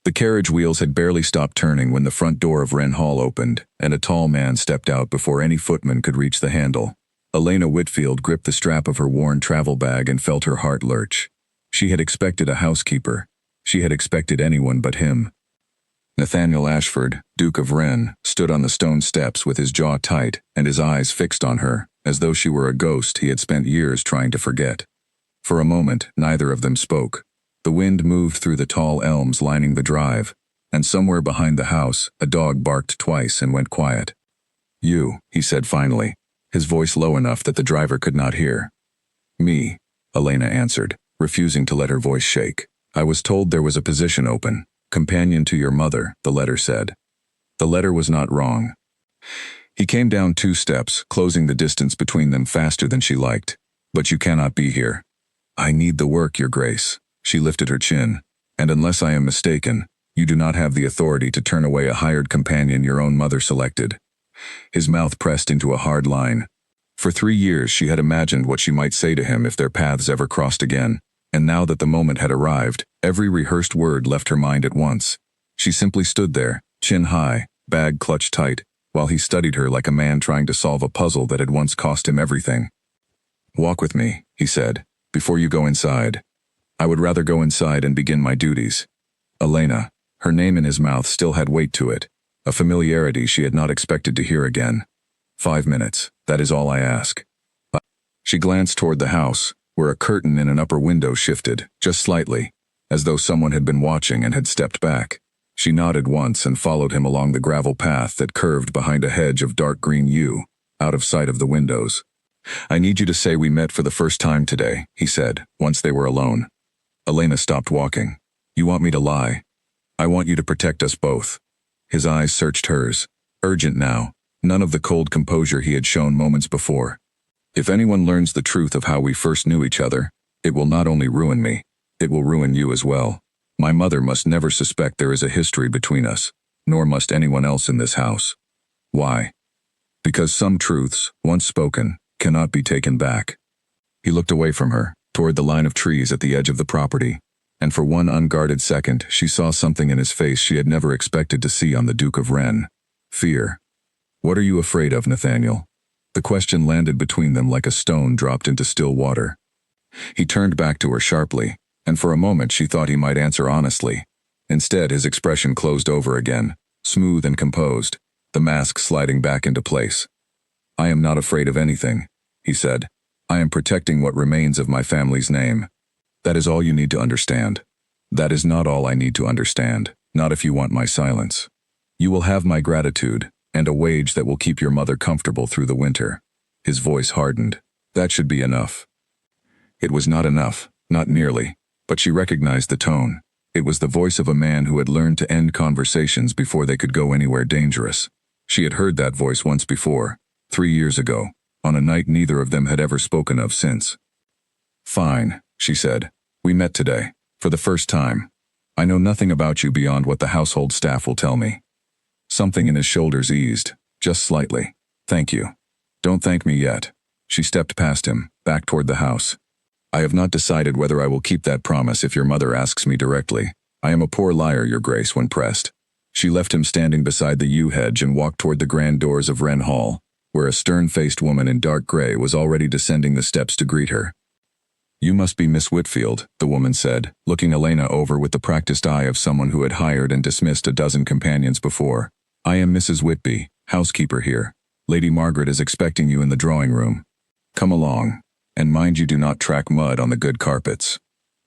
The carriage wheels had barely stopped turning when the front door of Wren Hall opened, and a tall man stepped out before any footman could reach the handle. Elena Whitfield gripped the strap of her worn travel bag and felt her heart lurch. She had expected a housekeeper. She had expected anyone but him. Nathaniel Ashford, Duke of Wren, stood on the stone steps with his jaw tight and his eyes fixed on her, as though she were a ghost he had spent years trying to forget. For a moment, neither of them spoke. The wind moved through the tall elms lining the drive, and somewhere behind the house, a dog barked twice and went quiet. "You," he said finally, his voice low enough that the driver could not hear. "Me," Elena answered, refusing to let her voice shake. "I was told there was a position open. Companion to your mother," the letter said. The letter was not wrong. He came down 2 steps, closing the distance between them faster than she liked. "But you cannot be here." "I need the work, Your Grace." She lifted her chin. "And unless I am mistaken, you do not have the authority to turn away a hired companion your own mother selected." His mouth pressed into a hard line. For 3 years she had imagined what she might say to him if their paths ever crossed again, and now that the moment had arrived, every rehearsed word left her mind at once. She simply stood there, chin high, bag clutched tight, while he studied her like a man trying to solve a puzzle that had once cost him everything. "Walk with me," he said, "before you go inside." "I would rather go inside and begin my duties." Elena, her name in his mouth still had weight to it, a familiarity she had not expected to hear again. 5 minutes, that is all I ask." She glanced toward the house, where a curtain in an upper window shifted, just slightly, as though someone had been watching and had stepped back. She nodded once and followed him along the gravel path that curved behind a hedge of dark green yew, out of sight of the windows. "I need you to say we met for the first time today," he said, once they were alone. Elena stopped walking. "You want me to lie? I want you to protect us both." His eyes searched hers, urgent now, none of the cold composure he had shown moments before. "If anyone learns the truth of how we first knew each other, it will not only ruin me, it will ruin you as well. My mother must never suspect there is a history between us, nor must anyone else in this house." "Why?" "Because some truths, once spoken, cannot be taken back." He looked away from her, toward the line of trees at the edge of the property, and for one unguarded second she saw something in his face she had never expected to see on the Duke of Wren. Fear. "What are you afraid of, Nathaniel?" The question landed between them like a stone dropped into still water. He turned back to her sharply, and for a moment she thought he might answer honestly. Instead, his expression closed over again, smooth and composed, the mask sliding back into place. "I am not afraid of anything," he said. "I am protecting what remains of my family's name. That is all you need to understand." "That is not all I need to understand, not if you want my silence. You will have my gratitude, and a wage that will keep your mother comfortable through the winter." His voice hardened. "That should be enough." It was not enough, not nearly, but she recognized the tone. It was the voice of a man who had learned to end conversations before they could go anywhere dangerous. She had heard that voice once before, 3 years ago, on a night neither of them had ever spoken of since. "Fine," she said. "We met today, for the first time. I know nothing about you beyond what the household staff will tell me." Something in his shoulders eased, just slightly. "Thank you." "Don't thank me yet." She stepped past him, back toward the house. "I have not decided whether I will keep that promise if your mother asks me directly. I am a poor liar, Your Grace, when pressed." She left him standing beside the yew hedge and walked toward the grand doors of Wren Hall, where a stern-faced woman in dark gray was already descending the steps to greet her. "You must be Miss Whitfield," the woman said, looking Elena over with the practiced eye of someone who had hired and dismissed a dozen companions before. "I am Mrs. Whitby, housekeeper here. Lady Margaret is expecting you in the drawing room. Come along, and mind you do not track mud on the good carpets."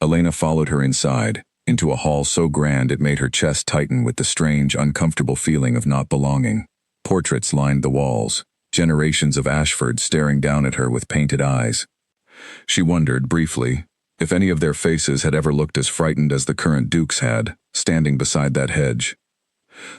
Elena followed her inside, into a hall so grand it made her chest tighten with the strange, uncomfortable feeling of not belonging. Portraits lined the walls, generations of Ashford staring down at her with painted eyes. She wondered, briefly, if any of their faces had ever looked as frightened as the current Duke's had, standing beside that hedge.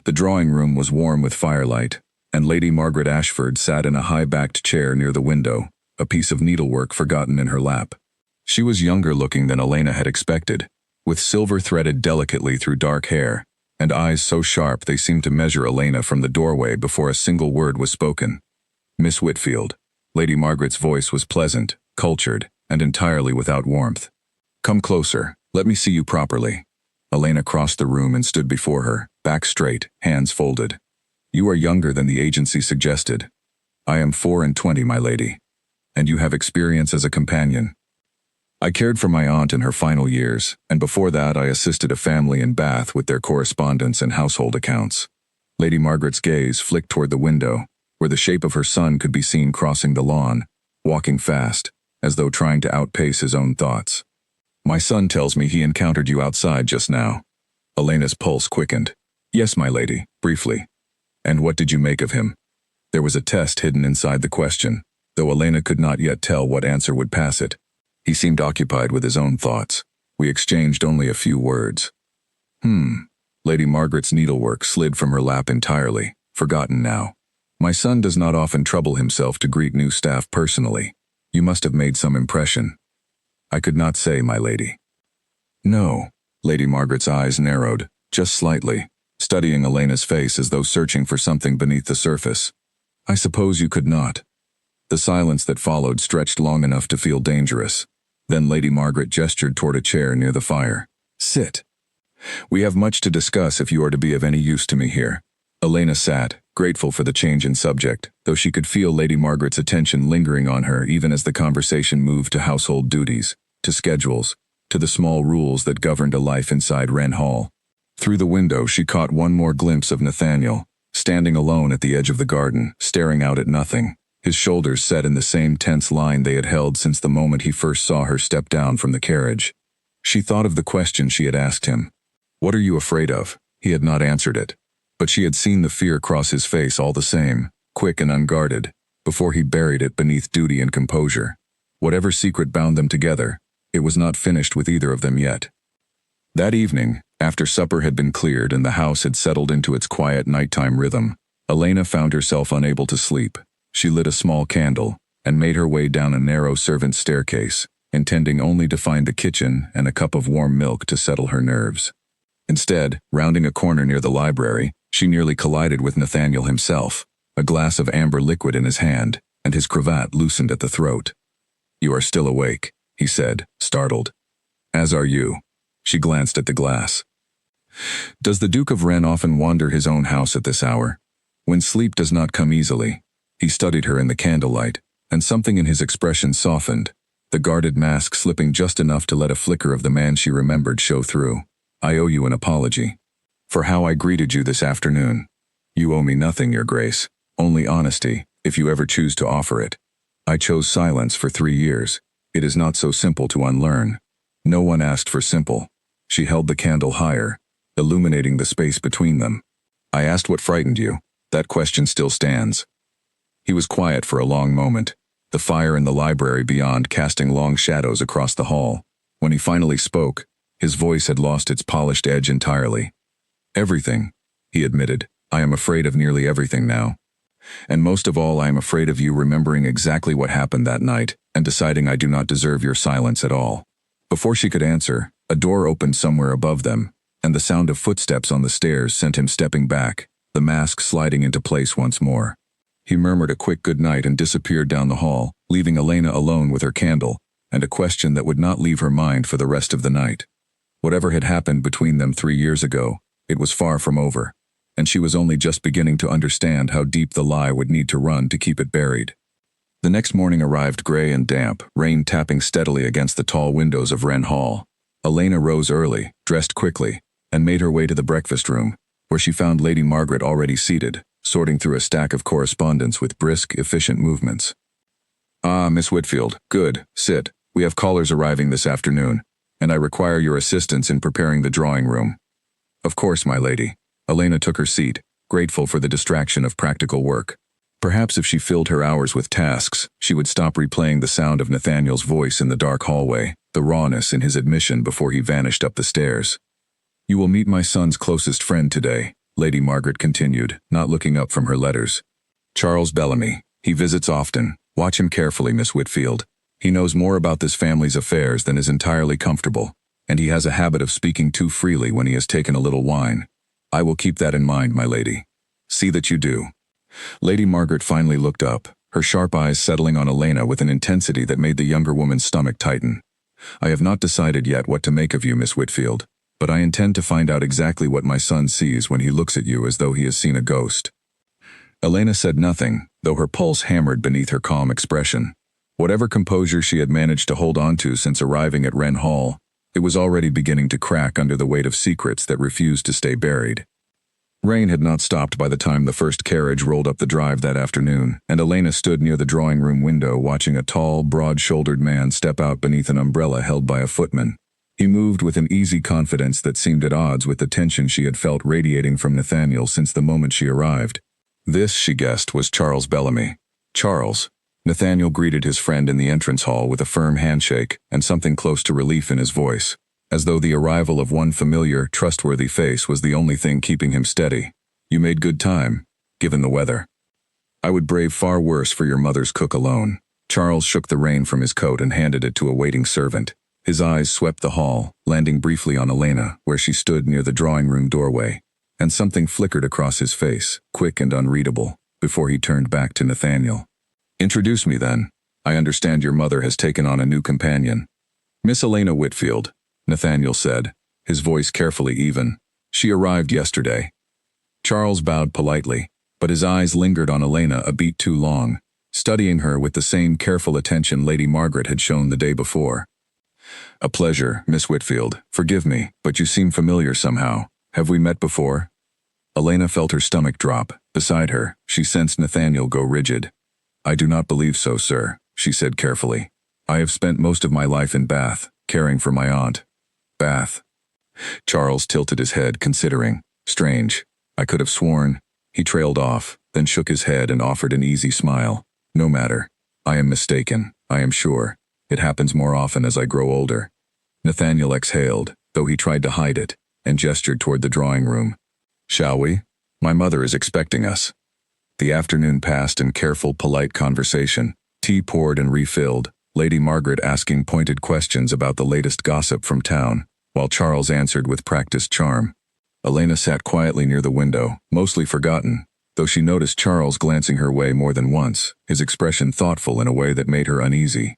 The drawing room was warm with firelight, and Lady Margaret Ashford sat in a high-backed chair near the window, a piece of needlework forgotten in her lap. She was younger looking than Elena had expected, with silver threaded delicately through dark hair, and eyes so sharp they seemed to measure Elena from the doorway before a single word was spoken. "Miss Whitfield." Lady Margaret's voice was pleasant, cultured, and entirely without warmth. "Come closer, let me see you properly." Elena crossed the room and stood before her, back straight, hands folded. You are younger than the agency suggested. I am 24, my lady. And you have experience as a companion. I cared for my aunt in her final years, and before that I assisted a family in Bath with their correspondence and household accounts. Lady Margaret's gaze flicked toward the window, where the shape of her son could be seen crossing the lawn, walking fast, as though trying to outpace his own thoughts. My son tells me he encountered you outside just now. Elena's pulse quickened. Yes, my lady, briefly. And what did you make of him? There was a test hidden inside the question, though Elena could not yet tell what answer would pass it. He seemed occupied with his own thoughts. We exchanged only a few words. Lady Margaret's needlework slid from her lap entirely, forgotten now. My son does not often trouble himself to greet new staff personally. You must have made some impression. I could not say, my lady. No. Lady Margaret's eyes narrowed, just slightly, studying Elena's face as though searching for something beneath the surface. I suppose you could not. The silence that followed stretched long enough to feel dangerous. Then Lady Margaret gestured toward a chair near the fire. Sit. We have much to discuss if you are to be of any use to me here. Elena sat, grateful for the change in subject, though she could feel Lady Margaret's attention lingering on her even as the conversation moved to household duties, to schedules, to the small rules that governed a life inside Wren Hall. Through the window she caught one more glimpse of Nathaniel, standing alone at the edge of the garden, staring out at nothing, his shoulders set in the same tense line they had held since the moment he first saw her step down from the carriage. She thought of the question she had asked him. What are you afraid of? He had not answered it. But she had seen the fear cross his face all the same, quick and unguarded, before he buried it beneath duty and composure. Whatever secret bound them together, it was not finished with either of them yet. That evening, after supper had been cleared and the house had settled into its quiet nighttime rhythm, Elena found herself unable to sleep. She lit a small candle and made her way down a narrow servant's staircase, intending only to find the kitchen and a cup of warm milk to settle her nerves. Instead, rounding a corner near the library, she nearly collided with Nathaniel himself, a glass of amber liquid in his hand, and his cravat loosened at the throat. You are still awake, he said, startled. As are you. She glanced at the glass. Does the Duke of Wren often wander his own house at this hour? When sleep does not come easily. He studied her in the candlelight, and something in his expression softened, the guarded mask slipping just enough to let a flicker of the man she remembered show through. I owe you an apology. For how I greeted you this afternoon. You owe me nothing, Your Grace, only honesty, if you ever choose to offer it. I chose silence for 3 years. It is not so simple to unlearn. No one asked for simple. She held the candle higher, illuminating the space between them. I asked what frightened you. That question still stands. He was quiet for a long moment, the fire in the library beyond casting long shadows across the hall. When he finally spoke, his voice had lost its polished edge entirely. Everything, he admitted. I am afraid of nearly everything now. And most of all, I am afraid of you remembering exactly what happened that night and deciding I do not deserve your silence at all. Before she could answer, a door opened somewhere above them, and the sound of footsteps on the stairs sent him stepping back, the mask sliding into place once more. He murmured a quick good night and disappeared down the hall, leaving Elena alone with her candle, and a question that would not leave her mind for the rest of the night. Whatever had happened between them 3 years ago, it was far from over, and she was only just beginning to understand how deep the lie would need to run to keep it buried. The next morning arrived gray and damp, rain tapping steadily against the tall windows of Wren Hall. Elena rose early, dressed quickly, and made her way to the breakfast room, where she found Lady Margaret already seated, sorting through a stack of correspondence with brisk, efficient movements. Ah, Miss Whitfield, good, sit. We have callers arriving this afternoon, and I require your assistance in preparing the drawing room. Of course, my lady. Elena took her seat, grateful for the distraction of practical work. Perhaps if she filled her hours with tasks, she would stop replaying the sound of Nathaniel's voice in the dark hallway, the rawness in his admission before he vanished up the stairs. You will meet my son's closest friend today, Lady Margaret continued, not looking up from her letters. Charles Bellamy. He visits often. Watch him carefully, Miss Whitfield. He knows more about this family's affairs than is entirely comfortable, and he has a habit of speaking too freely when he has taken a little wine. I will keep that in mind, my lady. See that you do. Lady Margaret finally looked up, her sharp eyes settling on Elena with an intensity that made the younger woman's stomach tighten. I have not decided yet what to make of you, Miss Whitfield. But I intend to find out exactly what my son sees when he looks at you as though he has seen a ghost." Elena said nothing, though her pulse hammered beneath her calm expression. Whatever composure she had managed to hold on to since arriving at Wren Hall, it was already beginning to crack under the weight of secrets that refused to stay buried. Rain had not stopped by the time the first carriage rolled up the drive that afternoon, and Elena stood near the drawing-room window watching a tall, broad-shouldered man step out beneath an umbrella held by a footman. He moved with an easy confidence that seemed at odds with the tension she had felt radiating from Nathaniel since the moment she arrived. This, she guessed, was Charles Bellamy. Charles. Nathaniel greeted his friend in the entrance hall with a firm handshake and something close to relief in his voice, as though the arrival of one familiar, trustworthy face was the only thing keeping him steady. "You made good time, given the weather. I would brave far worse for your mother's cook alone." Charles shook the rein from his coat and handed it to a waiting servant. His eyes swept the hall, landing briefly on Elena, where she stood near the drawing-room doorway, and something flickered across his face, quick and unreadable, before he turned back to Nathaniel. "Introduce me, then. I understand your mother has taken on a new companion." "Miss Elena Whitfield," Nathaniel said, his voice carefully even. "She arrived yesterday." Charles bowed politely, but his eyes lingered on Elena a beat too long, studying her with the same careful attention Lady Margaret had shown the day before. "A pleasure, Miss Whitfield. Forgive me, but you seem familiar somehow. Have we met before?" Elena felt her stomach drop. Beside her, she sensed Nathaniel go rigid. "I do not believe so, sir," she said carefully. "I have spent most of my life in Bath, caring for my aunt." "Bath?" Charles tilted his head, considering. "Strange. I could have sworn." He trailed off, then shook his head and offered an easy smile. "No matter. I am mistaken, I am sure. It happens more often as I grow older." Nathaniel exhaled, though he tried to hide it, and gestured toward the drawing room. "Shall we? My mother is expecting us." The afternoon passed in careful, polite conversation. Tea poured and refilled, Lady Margaret asking pointed questions about the latest gossip from town, while Charles answered with practiced charm. Elena sat quietly near the window, mostly forgotten, though she noticed Charles glancing her way more than once, his expression thoughtful in a way that made her uneasy.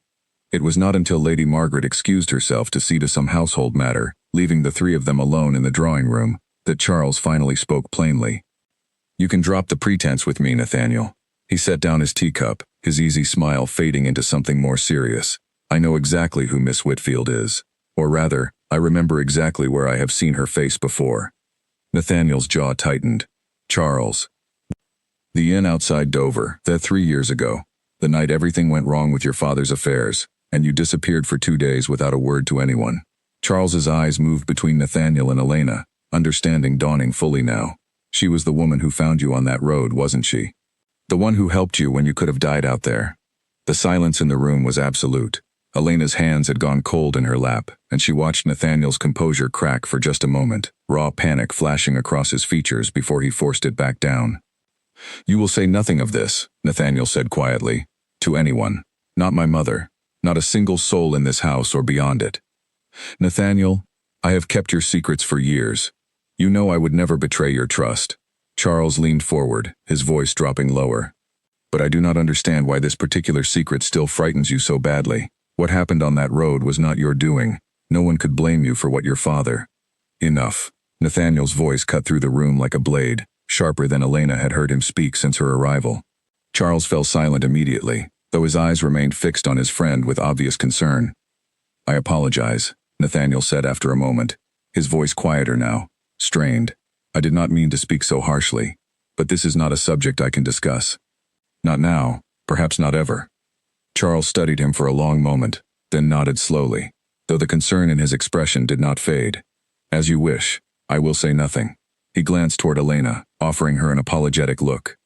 It was not until Lady Margaret excused herself to see to some household matter, leaving the three of them alone in the drawing room, that Charles finally spoke plainly. "You can drop the pretense with me, Nathaniel." He set down his teacup, his easy smile fading into something more serious. "I know exactly who Miss Whitfield is. Or rather, I remember exactly where I have seen her face before." Nathaniel's jaw tightened. "Charles." "The inn outside Dover, that 3 years ago. The night everything went wrong with your father's affairs, and you disappeared for 2 days without a word to anyone." Charles's eyes moved between Nathaniel and Elena, understanding dawning fully now. "She was the woman who found you on that road, wasn't she? The one who helped you when you could have died out there." The silence in the room was absolute. Elena's hands had gone cold in her lap, and she watched Nathaniel's composure crack for just a moment, raw panic flashing across his features before he forced it back down. "You will say nothing of this," Nathaniel said quietly. "To anyone. Not my mother. Not a single soul in this house or beyond it. Nathaniel, I have kept your secrets for years. You know I would never betray your trust." Charles leaned forward, his voice dropping lower. "But I do not understand why this particular secret still frightens you so badly. What happened on that road was not your doing. No one could blame you for what your father—" "Enough." Nathaniel's voice cut through the room like a blade, sharper than Elena had heard him speak since her arrival. Charles fell silent immediately, though his eyes remained fixed on his friend with obvious concern. "I apologize," Nathaniel said after a moment, his voice quieter now, strained. "I did not mean to speak so harshly, but this is not a subject I can discuss. Not now, perhaps not ever." Charles studied him for a long moment, then nodded slowly, though the concern in his expression did not fade. "As you wish. I will say nothing." He glanced toward Elena, offering her an apologetic look.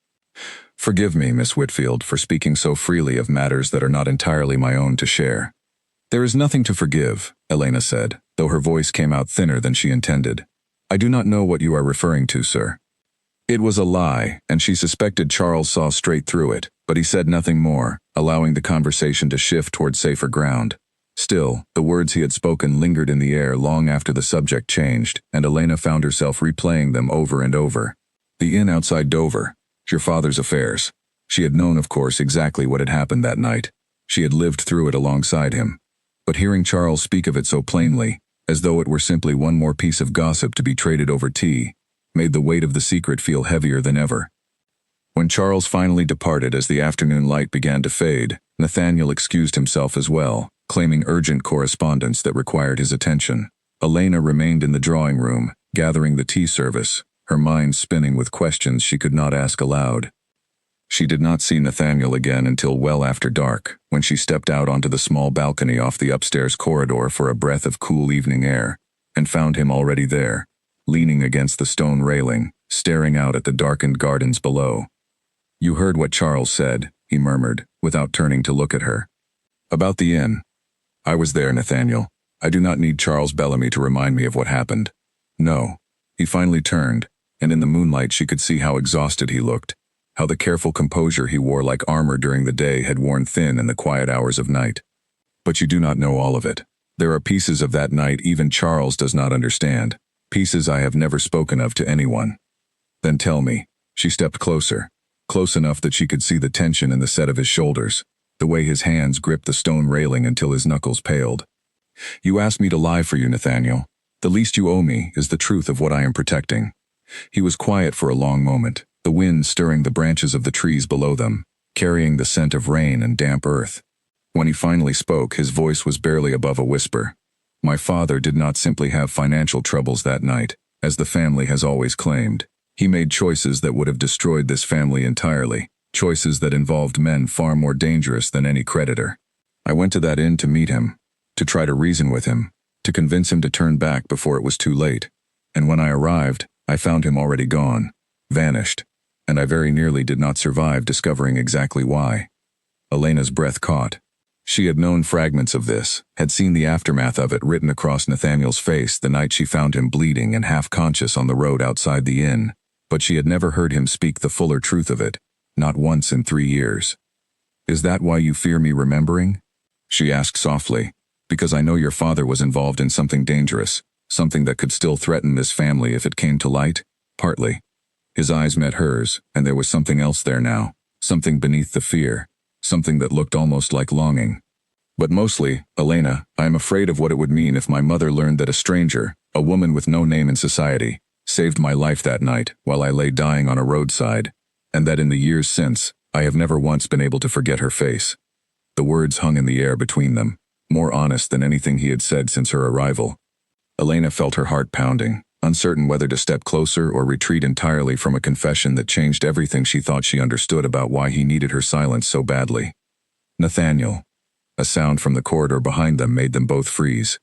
"Forgive me, Miss Whitfield, for speaking so freely of matters that are not entirely my own to share." "There is nothing to forgive," Elena said, though her voice came out thinner than she intended. "I do not know what you are referring to, sir." It was a lie, and she suspected Charles saw straight through it, but he said nothing more, allowing the conversation to shift toward safer ground. Still, the words he had spoken lingered in the air long after the subject changed, and Elena found herself replaying them over and over. The inn outside Dover. Your father's affairs. She had known, of course, exactly what had happened that night. She had lived through it alongside him. But hearing Charles speak of it so plainly, as though it were simply one more piece of gossip to be traded over tea, made the weight of the secret feel heavier than ever. When Charles finally departed as the afternoon light began to fade, Nathaniel excused himself as well, claiming urgent correspondence that required his attention. Elena remained in the drawing room, gathering the tea service, her mind spinning with questions she could not ask aloud. She did not see Nathaniel again until well after dark, when she stepped out onto the small balcony off the upstairs corridor for a breath of cool evening air, and found him already there, leaning against the stone railing, staring out at the darkened gardens below. "You heard what Charles said," he murmured, without turning to look at her. "About the inn. I was there, Nathaniel. I do not need Charles Bellamy to remind me of what happened." "No." He finally turned, and in the moonlight she could see how exhausted he looked, how the careful composure he wore like armor during the day had worn thin in the quiet hours of night. "But you do not know all of it. There are pieces of that night even Charles does not understand, pieces I have never spoken of to anyone." "Then tell me." She stepped closer, close enough that she could see the tension in the set of his shoulders, the way his hands gripped the stone railing until his knuckles paled. "You asked me to lie for you, Nathaniel. The least you owe me is the truth of what I am protecting." He was quiet for a long moment, the wind stirring the branches of the trees below them, carrying the scent of rain and damp earth. When he finally spoke, his voice was barely above a whisper. "My father did not simply have financial troubles that night, as the family has always claimed. He made choices that would have destroyed this family entirely, choices that involved men far more dangerous than any creditor. I went to that inn to meet him, to try to reason with him, to convince him to turn back before it was too late. And when I arrived, I found him already gone, vanished, and I very nearly did not survive discovering exactly why." Elena's breath caught. She had known fragments of this, had seen the aftermath of it written across Nathaniel's face the night she found him bleeding and half-conscious on the road outside the inn, but she had never heard him speak the fuller truth of it, not once in 3 years. "Is that why you fear me remembering?" she asked softly. "Because I know your father was involved in something dangerous, something that could still threaten this family if it came to light?" "Partly." His eyes met hers, and there was something else there now, something beneath the fear, something that looked almost like longing. "But mostly, Elena, I am afraid of what it would mean if my mother learned that a stranger, a woman with no name in society, saved my life that night while I lay dying on a roadside, and that in the years since, I have never once been able to forget her face." The words hung in the air between them, more honest than anything he had said since her arrival. Elena felt her heart pounding, uncertain whether to step closer or retreat entirely from a confession that changed everything she thought she understood about why he needed her silence so badly. "Nathaniel." A sound from the corridor behind them made them both freeze.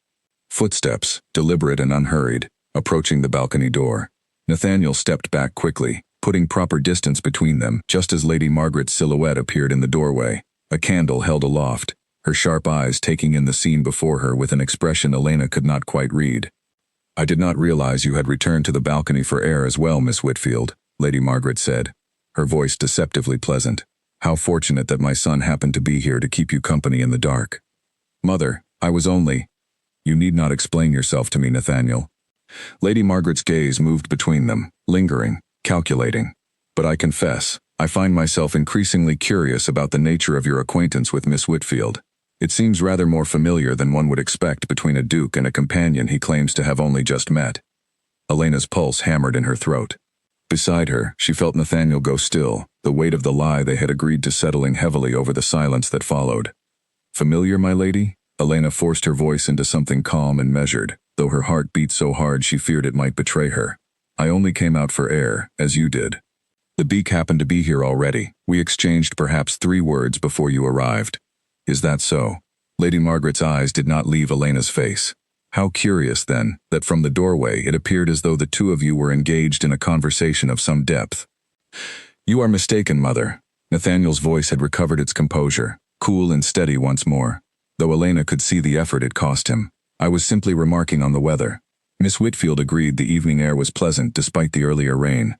Footsteps, deliberate and unhurried, approaching the balcony door. Nathaniel stepped back quickly, putting proper distance between them just as Lady Margaret's silhouette appeared in the doorway, a candle held aloft, her sharp eyes taking in the scene before her with an expression Elena could not quite read. "I did not realize you had returned to the balcony for air as well, Miss Whitfield," Lady Margaret said, her voice deceptively pleasant. "How fortunate that my son happened to be here to keep you company in the dark." "Mother, I was only—" "You need not explain yourself to me, Nathaniel." Lady Margaret's gaze moved between them, lingering, calculating. "But I confess, I find myself increasingly curious about the nature of your acquaintance with Miss Whitfield. It seems rather more familiar than one would expect between a duke and a companion he claims to have only just met." Elena's pulse hammered in her throat. Beside her, she felt Nathaniel go still, the weight of the lie they had agreed to settling heavily over the silence that followed. "Familiar, my lady?" Elena forced her voice into something calm and measured, though her heart beat so hard she feared it might betray her. "I only came out for air, as you did. The beak happened to be here already. We exchanged perhaps 3 words before you arrived." "Is that so?" Lady Margaret's eyes did not leave Elena's face. How curious, then, that from the doorway it appeared as though the two of you were engaged in a conversation of some depth. "You are mistaken, Mother." Nathaniel's voice had recovered its composure, cool and steady once more, though Elena could see the effort it cost him. "I was simply remarking on the weather." Miss Whitfield agreed the evening air was pleasant despite the earlier rain.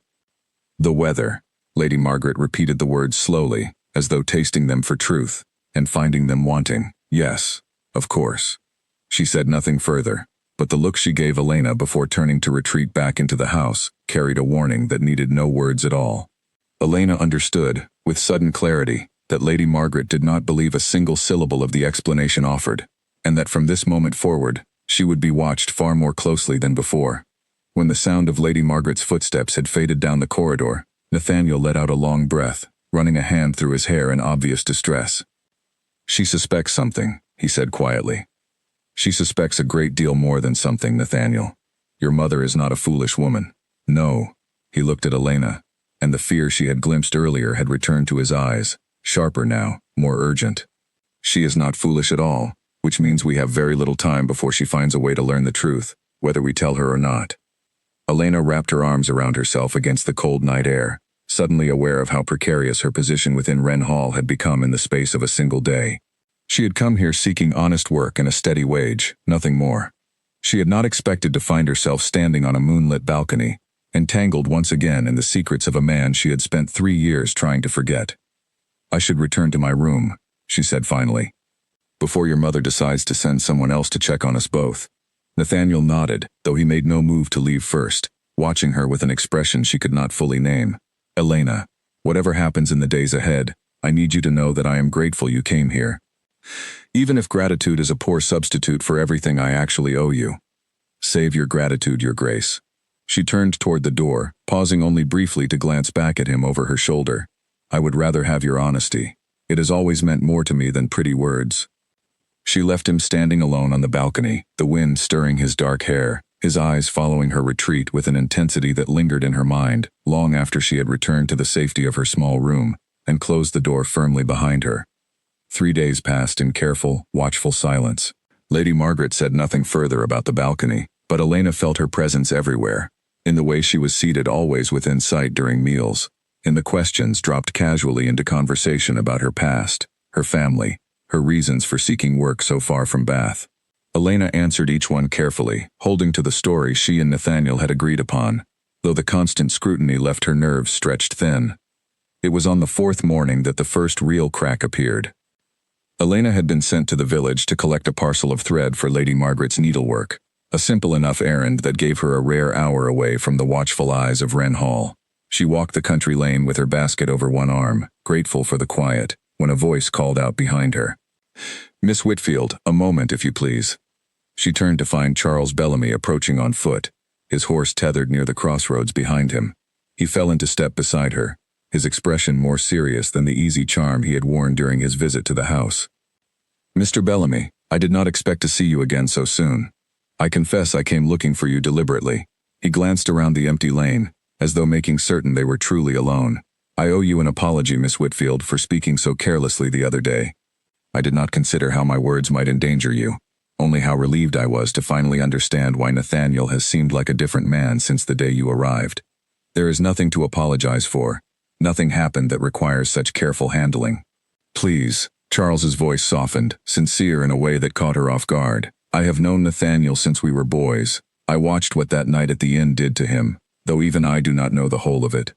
"The weather." Lady Margaret repeated the words slowly, as though tasting them for truth, and finding them wanting. "Yes, of course." She said nothing further, but the look she gave Elena before turning to retreat back into the house carried a warning that needed no words at all. Elena understood, with sudden clarity, that Lady Margaret did not believe a single syllable of the explanation offered, and that from this moment forward, She would be watched far more closely than before. When the sound of Lady Margaret's footsteps had faded down the corridor, Nathaniel let out a long breath, running a hand through his hair in obvious distress. "She suspects something," he said quietly. "She suspects a great deal more than something, Nathaniel. Your mother is not a foolish woman." "No." He looked at Elena, and the fear she had glimpsed earlier had returned to his eyes, sharper now, more urgent. "She is not foolish at all, which means we have very little time before she finds a way to learn the truth, whether we tell her or not." Elena wrapped her arms around herself against the cold night air, suddenly aware of how precarious her position within Wren Hall had become in the space of a single day. She had come here seeking honest work and a steady wage, nothing more. She had not expected to find herself standing on a moonlit balcony, entangled once again in the secrets of a man she had spent 3 years trying to forget. "I should return to my room," she said finally, "before your mother decides to send someone else to check on us both." Nathaniel nodded, though he made no move to leave first, watching her with an expression she could not fully name. "Elena, whatever happens in the days ahead, I need you to know that I am grateful you came here. Even if gratitude is a poor substitute for everything I actually owe you. Save your gratitude, Your Grace." She turned toward the door, pausing only briefly to glance back at him over her shoulder. "I would rather have your honesty. It has always meant more to me than pretty words." She left him standing alone on the balcony, the wind stirring his dark hair, his eyes following her retreat with an intensity that lingered in her mind, long after she had returned to the safety of her small room, and closed the door firmly behind her. 3 days passed in careful, watchful silence. Lady Margaret said nothing further about the balcony, but Elena felt her presence everywhere, in the way she was seated always within sight during meals, in the questions dropped casually into conversation about her past, her family, her reasons for seeking work so far from Bath. Elena answered each one carefully, holding to the story she and Nathaniel had agreed upon, though the constant scrutiny left her nerves stretched thin. It was on the 4th morning that the first real crack appeared. Elena had been sent to the village to collect a parcel of thread for Lady Margaret's needlework, a simple enough errand that gave her a rare hour away from the watchful eyes of Wren Hall. She walked the country lane with her basket over one arm, grateful for the quiet, when a voice called out behind her. "Miss Whitfield, a moment if you please." She turned to find Charles Bellamy approaching on foot, his horse tethered near the crossroads behind him. He fell into step beside her, his expression more serious than the easy charm he had worn during his visit to the house. "Mr. Bellamy, I did not expect to see you again so soon. I confess I came looking for you deliberately." He glanced around the empty lane, as though making certain they were truly alone. "I owe you an apology, Miss Whitfield, for speaking so carelessly the other day. I did not consider how my words might endanger you, only how relieved I was to finally understand why Nathaniel has seemed like a different man since the day you arrived. There is nothing to apologize for. Nothing happened that requires such careful handling. Please." Charles's voice softened, sincere in a way that caught her off guard. "I have known Nathaniel since we were boys. I watched what that night at the inn did to him, though even I do not know the whole of it."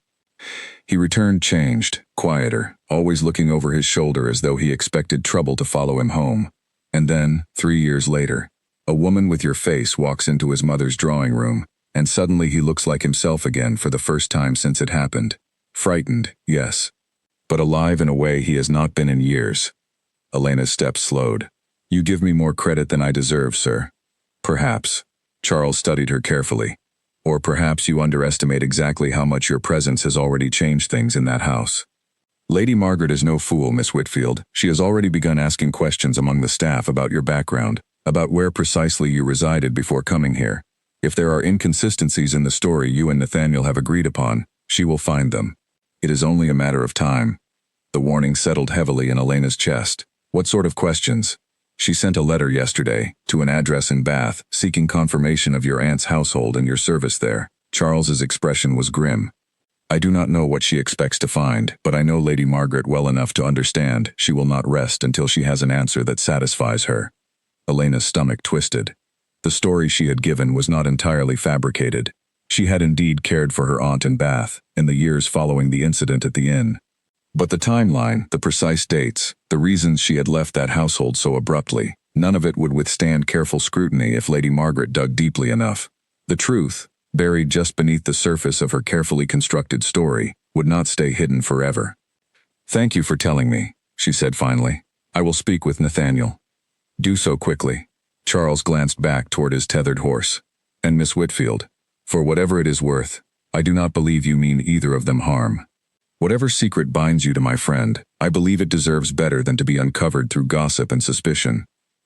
He returned changed, quieter, always looking over his shoulder as though he expected trouble to follow him home. And then, 3 years later, a woman with your face walks into his mother's drawing room, and suddenly he looks like himself again for the first time since it happened. Frightened, yes, but alive in a way he has not been in years. Elena's steps slowed. "You give me more credit than I deserve, sir." "Perhaps." Charles studied her carefully. "Or perhaps you underestimate exactly how much your presence has already changed things in that house. Lady Margaret is no fool, Miss Whitfield. She has already begun asking questions among the staff about your background, about where precisely you resided before coming here. If there are inconsistencies in the story you and Nathaniel have agreed upon, she will find them. It is only a matter of time." The warning settled heavily in Elena's chest. "What sort of questions?" "She sent a letter yesterday, to an address in Bath, seeking confirmation of your aunt's household and your service there." Charles's expression was grim. "I do not know what she expects to find, but I know Lady Margaret well enough to understand she will not rest until she has an answer that satisfies her." Elena's stomach twisted. The story she had given was not entirely fabricated. She had indeed cared for her aunt in Bath, in the years following the incident at the inn. But the timeline, the precise dates, the reasons she had left that household so abruptly, none of it would withstand careful scrutiny if Lady Margaret dug deeply enough. The truth, buried just beneath the surface of her carefully constructed story, would not stay hidden forever. "Thank you for telling me," she said finally. "I will speak with Nathaniel." "Do so quickly." Charles glanced back toward his tethered horse. And Miss Whitfield, for whatever it is worth, I do not believe you mean either of them harm. Whatever secret binds you to my friend, I believe it deserves better than to be uncovered through gossip and suspicion.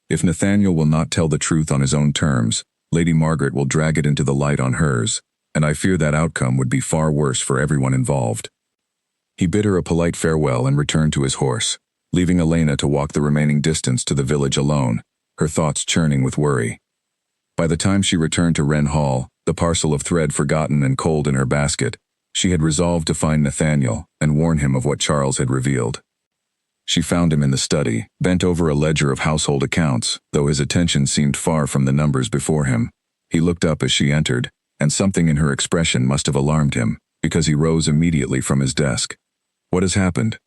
If Nathaniel will not tell the truth on his own terms, Lady Margaret will drag it into the light on hers, and I fear that outcome would be far worse for everyone involved. He bid her a polite farewell and returned to his horse, leaving Elena to walk the remaining distance to the village alone, her thoughts churning with worry. By the time she returned to Wren Hall, the parcel of thread forgotten and cold in her basket, she had resolved to find Nathaniel and warn him of what Charles had revealed. She found him in the study, bent over a ledger of household accounts, though his attention seemed far from the numbers before him. He looked up as she entered, and something in her expression must have alarmed him, because he rose immediately from his desk. "What has happened?"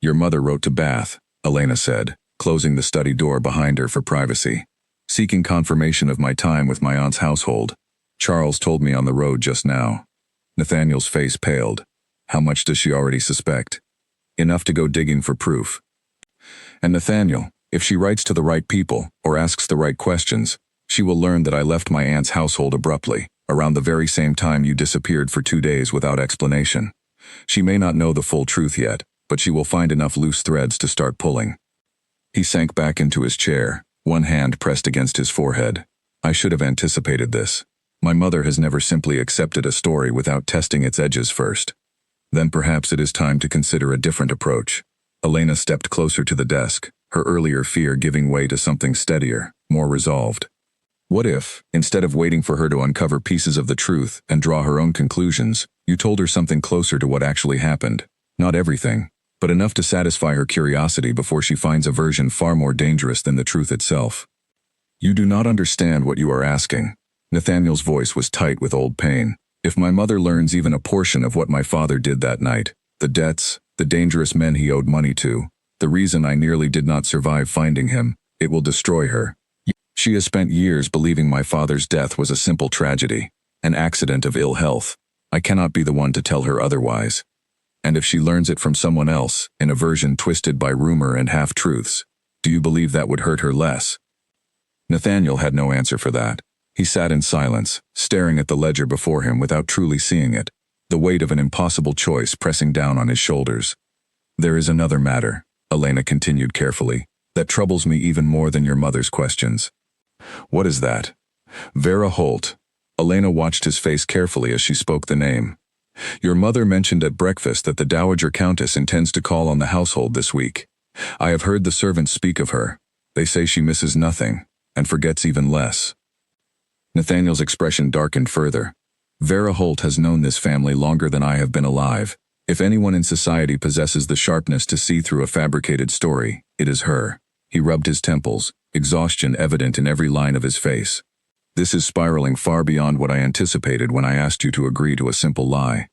"Your mother wrote to Bath," Elena said, closing the study door behind her for privacy. "Seeking confirmation of my time with my aunt's household. Charles told me on the road just now." Nathaniel's face paled. How much does she already suspect? Enough to go digging for proof. "And Nathaniel, if she writes to the right people, or asks the right questions, she will learn that I left my aunt's household abruptly, around the very same time you disappeared for 2 days without explanation. She may not know the full truth yet, but she will find enough loose threads to start pulling." He sank back into his chair, one hand pressed against his forehead. "I should have anticipated this. My mother has never simply accepted a story without testing its edges first. Then perhaps it is time to consider a different approach." Elena stepped closer to the desk, her earlier fear giving way to something steadier, more resolved. "What if, instead of waiting for her to uncover pieces of the truth and draw her own conclusions, you told her something closer to what actually happened? Not everything, but enough to satisfy her curiosity before she finds a version far more dangerous than the truth itself." "You do not understand what you are asking." Nathaniel's voice was tight with old pain. "If my mother learns even a portion of what my father did that night, the debts, the dangerous men he owed money to, the reason I nearly did not survive finding him, it will destroy her. She has spent years believing my father's death was a simple tragedy, an accident of ill health. I cannot be the one to tell her otherwise. And if she learns it from someone else, in a version twisted by rumor and half-truths, do you believe that would hurt her less?" Nathaniel had no answer for that. He sat in silence, staring at the ledger before him without truly seeing it, the weight of an impossible choice pressing down on his shoulders. "There is another matter," Elena continued carefully, "that troubles me even more than your mother's questions." "What is that?" "Vera Holt." Elena watched his face carefully as she spoke the name. "Your mother mentioned at breakfast that the Dowager Countess intends to call on the household this week. I have heard the servants speak of her. They say she misses nothing, and forgets even less." Nathaniel's expression darkened further. "Vera Holt has known this family longer than I have been alive. If anyone in society possesses the sharpness to see through a fabricated story, it is her." He rubbed his temples, exhaustion evident in every line of his face. "This is spiraling far beyond what I anticipated when I asked you to agree to a simple lie."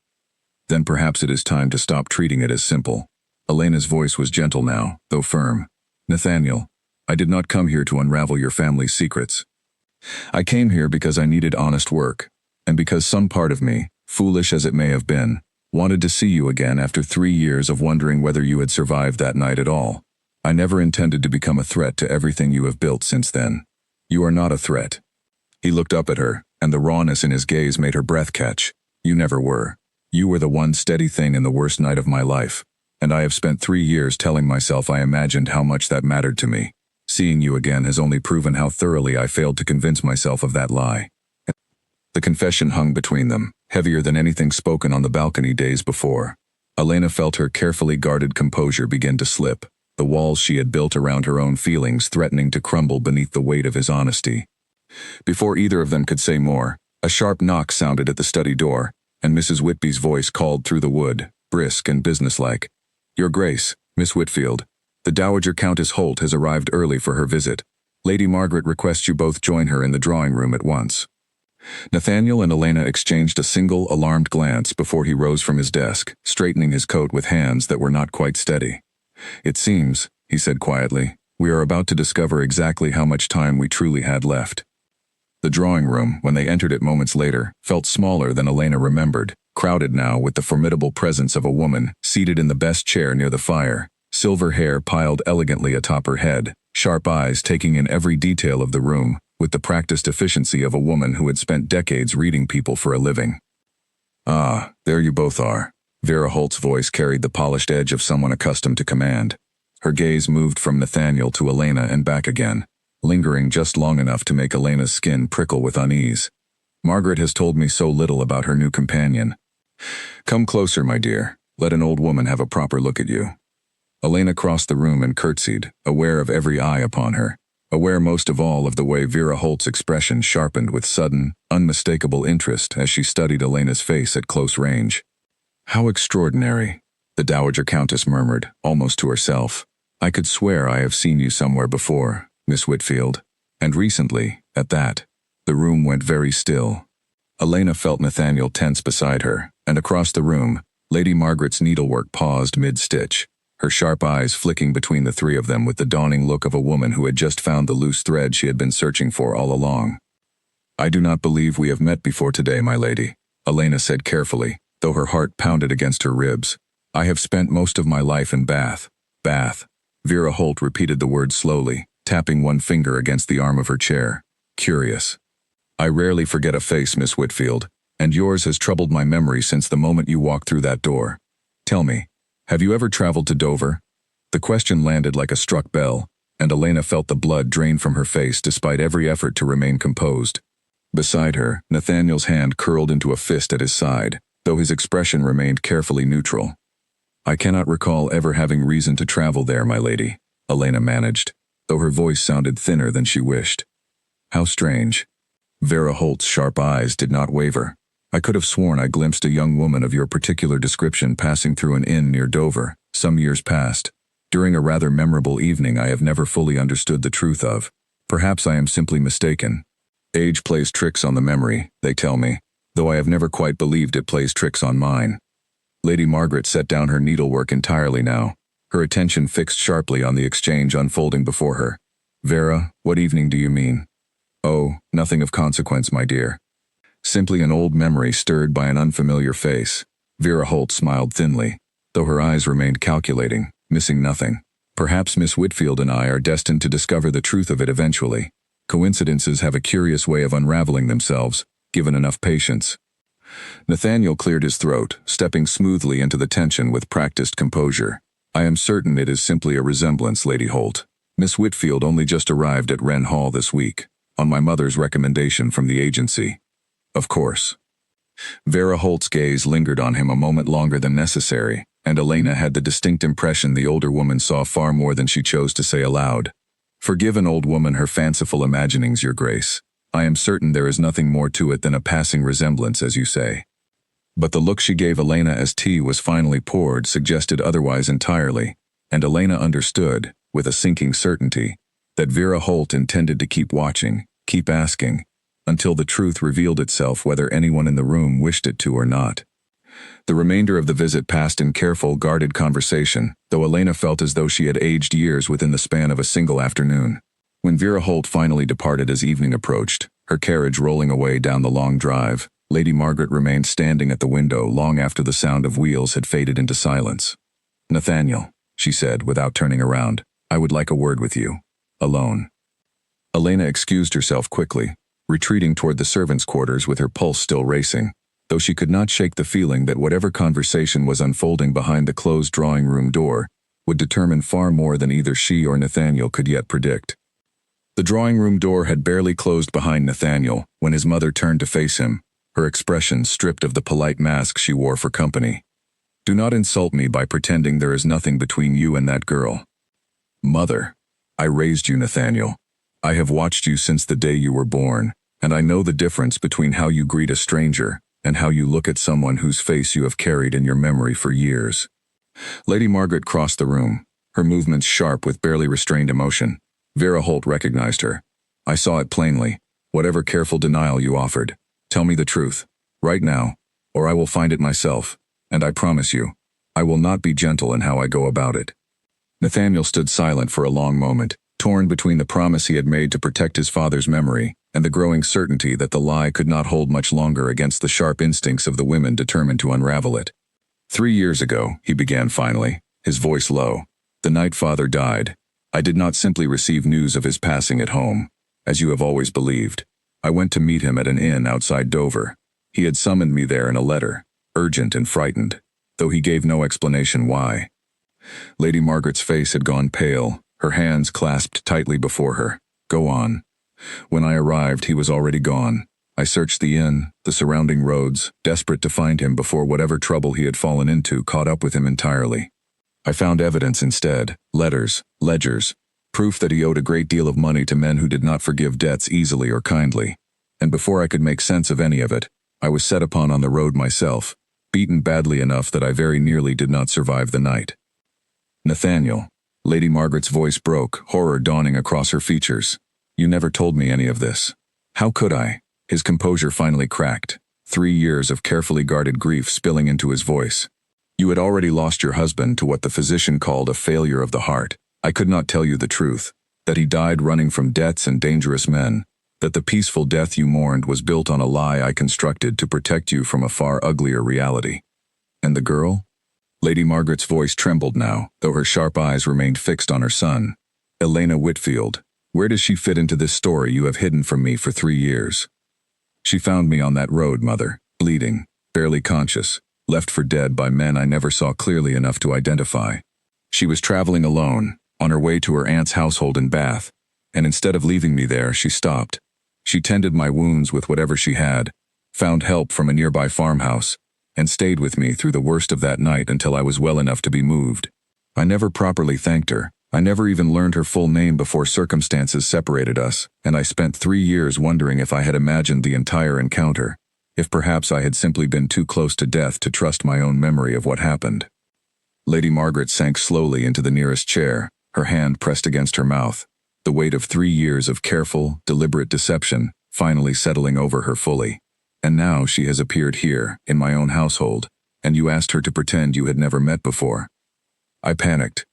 "Then perhaps it is time to stop treating it as simple." Elena's voice was gentle now, though firm. "Nathaniel, I did not come here to unravel your family's secrets. I came here because I needed honest work, and because some part of me, foolish as it may have been, wanted to see you again after 3 years of wondering whether you had survived that night at all. I never intended to become a threat to everything you have built since then. You are not a threat." He looked up at her, and the rawness in his gaze made her breath catch. "You never were. You were the one steady thing in the worst night of my life, and I have spent 3 years telling myself I imagined how much that mattered to me. Seeing you again has only proven how thoroughly I failed to convince myself of that lie." The confession hung between them, heavier than anything spoken on the balcony days before. Elena felt her carefully guarded composure begin to slip, the walls she had built around her own feelings threatening to crumble beneath the weight of his honesty. Before either of them could say more, a sharp knock sounded at the study door, and Mrs. Whitby's voice called through the wood, brisk and businesslike. "Your Grace, Miss Whitfield, the Dowager Countess Holt has arrived early for her visit. Lady Margaret requests you both join her in the drawing room at once." Nathaniel and Elena exchanged a single, alarmed glance before he rose from his desk, straightening his coat with hands that were not quite steady. "It seems," he said quietly, "we are about to discover exactly how much time we truly had left." The drawing room, when they entered it moments later, felt smaller than Elena remembered, crowded now with the formidable presence of a woman seated in the best chair near the fire, silver hair piled elegantly atop her head, sharp eyes taking in every detail of the room, with the practiced efficiency of a woman who had spent decades reading people for a living. "Ah, there you both are." Vera Holt's voice carried the polished edge of someone accustomed to command. Her gaze moved from Nathaniel to Elena and back again, lingering just long enough to make Elena's skin prickle with unease. "Margaret has told me so little about her new companion." "Come closer, my dear. Let an old woman have a proper look at you." Elena crossed the room and curtsied, aware of every eye upon her, aware most of all of the way Vera Holt's expression sharpened with sudden, unmistakable interest as she studied Elena's face at close range. "How extraordinary," the Dowager Countess murmured, almost to herself. "I could swear I have seen you somewhere before, Miss Whitfield. And recently, at that." The room went very still. Elena felt Nathaniel tense beside her, and across the room, Lady Margaret's needlework paused mid-stitch, her sharp eyes flicking between the three of them with the dawning look of a woman who had just found the loose thread she had been searching for all along. "I do not believe we have met before today, my lady," Elena said carefully, though her heart pounded against her ribs. "I have spent most of my life in Bath." "Bath." Vera Holt repeated the word slowly, tapping one finger against the arm of her chair. "Curious. I rarely forget a face, Miss Whitfield, and yours has troubled my memory since the moment you walked through that door. Tell me, have you ever traveled to Dover?" The question landed like a struck bell, and Elena felt the blood drain from her face despite every effort to remain composed. Beside her, Nathaniel's hand curled into a fist at his side, though his expression remained carefully neutral. "I cannot recall ever having reason to travel there, my lady," Elena managed, though her voice sounded thinner than she wished. "How strange." Vera Holt's sharp eyes did not waver. "I could have sworn I glimpsed a young woman of your particular description passing through an inn near Dover, some years past, during a rather memorable evening I have never fully understood the truth of. Perhaps I am simply mistaken. Age plays tricks on the memory, they tell me, though I have never quite believed it plays tricks on mine." Lady Margaret set down her needlework entirely now, her attention fixed sharply on the exchange unfolding before her. "Vera, what evening do you mean?" "Oh, nothing of consequence, my dear. Simply an old memory stirred by an unfamiliar face." Vera Holt smiled thinly, though her eyes remained calculating, missing nothing. "Perhaps Miss Whitfield and I are destined to discover the truth of it eventually. Coincidences have a curious way of unraveling themselves, given enough patience." Nathaniel cleared his throat, stepping smoothly into the tension with practiced composure. "I am certain it is simply a resemblance, Lady Holt. Miss Whitfield only just arrived at Wren Hall this week, on my mother's recommendation from the agency." "Of course." Vera Holt's gaze lingered on him a moment longer than necessary, and Elena had the distinct impression the older woman saw far more than she chose to say aloud. "Forgive an old woman her fanciful imaginings, Your Grace. I am certain there is nothing more to it than a passing resemblance, as you say." But the look she gave Elena as tea was finally poured suggested otherwise entirely, and Elena understood, with a sinking certainty, that Vera Holt intended to keep watching, keep asking, until the truth revealed itself whether anyone in the room wished it to or not. The remainder of the visit passed in careful, guarded conversation, though Elena felt as though she had aged years within the span of a single afternoon. When Vera Holt finally departed as evening approached, her carriage rolling away down the long drive, Lady Margaret remained standing at the window long after the sound of wheels had faded into silence. "Nathaniel," she said without turning around, "I would like a word with you. Alone." Elena excused herself quickly, retreating toward the servants' quarters with her pulse still racing, though she could not shake the feeling that whatever conversation was unfolding behind the closed drawing-room door would determine far more than either she or Nathaniel could yet predict. The drawing-room door had barely closed behind Nathaniel when his mother turned to face him, her expression stripped of the polite mask she wore for company. "Do not insult me by pretending there is nothing between you and that girl." "Mother, I raised you, Nathaniel. I have watched you since the day you were born, and I know the difference between how you greet a stranger and how you look at someone whose face you have carried in your memory for years." Lady Margaret crossed the room, her movements sharp with barely restrained emotion. Vera Holt recognized her. "I saw it plainly, whatever careful denial you offered. Tell me the truth, right now, or I will find it myself, and I promise you, I will not be gentle in how I go about it." Nathaniel stood silent for a long moment, torn between the promise he had made to protect his father's memory and the growing certainty that the lie could not hold much longer against the sharp instincts of the women determined to unravel it. "3 years ago," he began finally, his voice low, "the night Father died, I did not simply receive news of his passing at home, as you have always believed. I went to meet him at an inn outside Dover. He had summoned me there in a letter, urgent and frightened, though he gave no explanation why. Lady Margaret's face had gone pale, her hands clasped tightly before her. Go on. When I arrived, he was already gone. I searched the inn, the surrounding roads, desperate to find him before whatever trouble he had fallen into caught up with him entirely. I found evidence instead, letters, ledgers, proof that he owed a great deal of money to men who did not forgive debts easily or kindly. And before I could make sense of any of it, I was set upon on the road myself, beaten badly enough that I very nearly did not survive the night. Nathaniel. Lady Margaret's voice broke, horror dawning across her features. You never told me any of this. How could I? His composure finally cracked, 3 years of carefully guarded grief spilling into his voice. You had already lost your husband to what the physician called a failure of the heart. I could not tell you the truth, that he died running from debts and dangerous men, that the peaceful death you mourned was built on a lie I constructed to protect you from a far uglier reality. And the girl? Lady Margaret's voice trembled now, though her sharp eyes remained fixed on her son. Elena Whitfield. Where does she fit into this story you have hidden from me for 3 years? She found me on that road, Mother, bleeding, barely conscious, left for dead by men I never saw clearly enough to identify. She was traveling alone, on her way to her aunt's household in Bath, and instead of leaving me there, she stopped. She tended my wounds with whatever she had, found help from a nearby farmhouse, and stayed with me through the worst of that night until I was well enough to be moved. I never properly thanked her. I never even learned her full name before circumstances separated us, and I spent 3 years wondering if I had imagined the entire encounter, if perhaps I had simply been too close to death to trust my own memory of what happened. Lady Margaret sank slowly into the nearest chair, her hand pressed against her mouth, the weight of 3 years of careful, deliberate deception finally settling over her fully. And now she has appeared here, in my own household, and you asked her to pretend you had never met before. I panicked.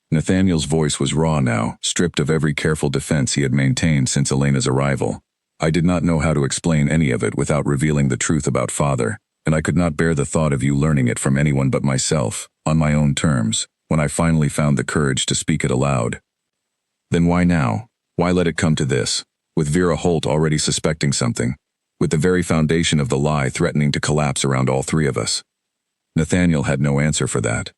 Nathaniel's voice was raw now, stripped of every careful defense he had maintained since Elena's arrival. I did not know how to explain any of it without revealing the truth about Father, and I could not bear the thought of you learning it from anyone but myself, on my own terms, when I finally found the courage to speak it aloud. Then why now? Why let it come to this, with Vera Holt already suspecting something, with the very foundation of the lie threatening to collapse around all 3 of us? Nathaniel had no answer for that.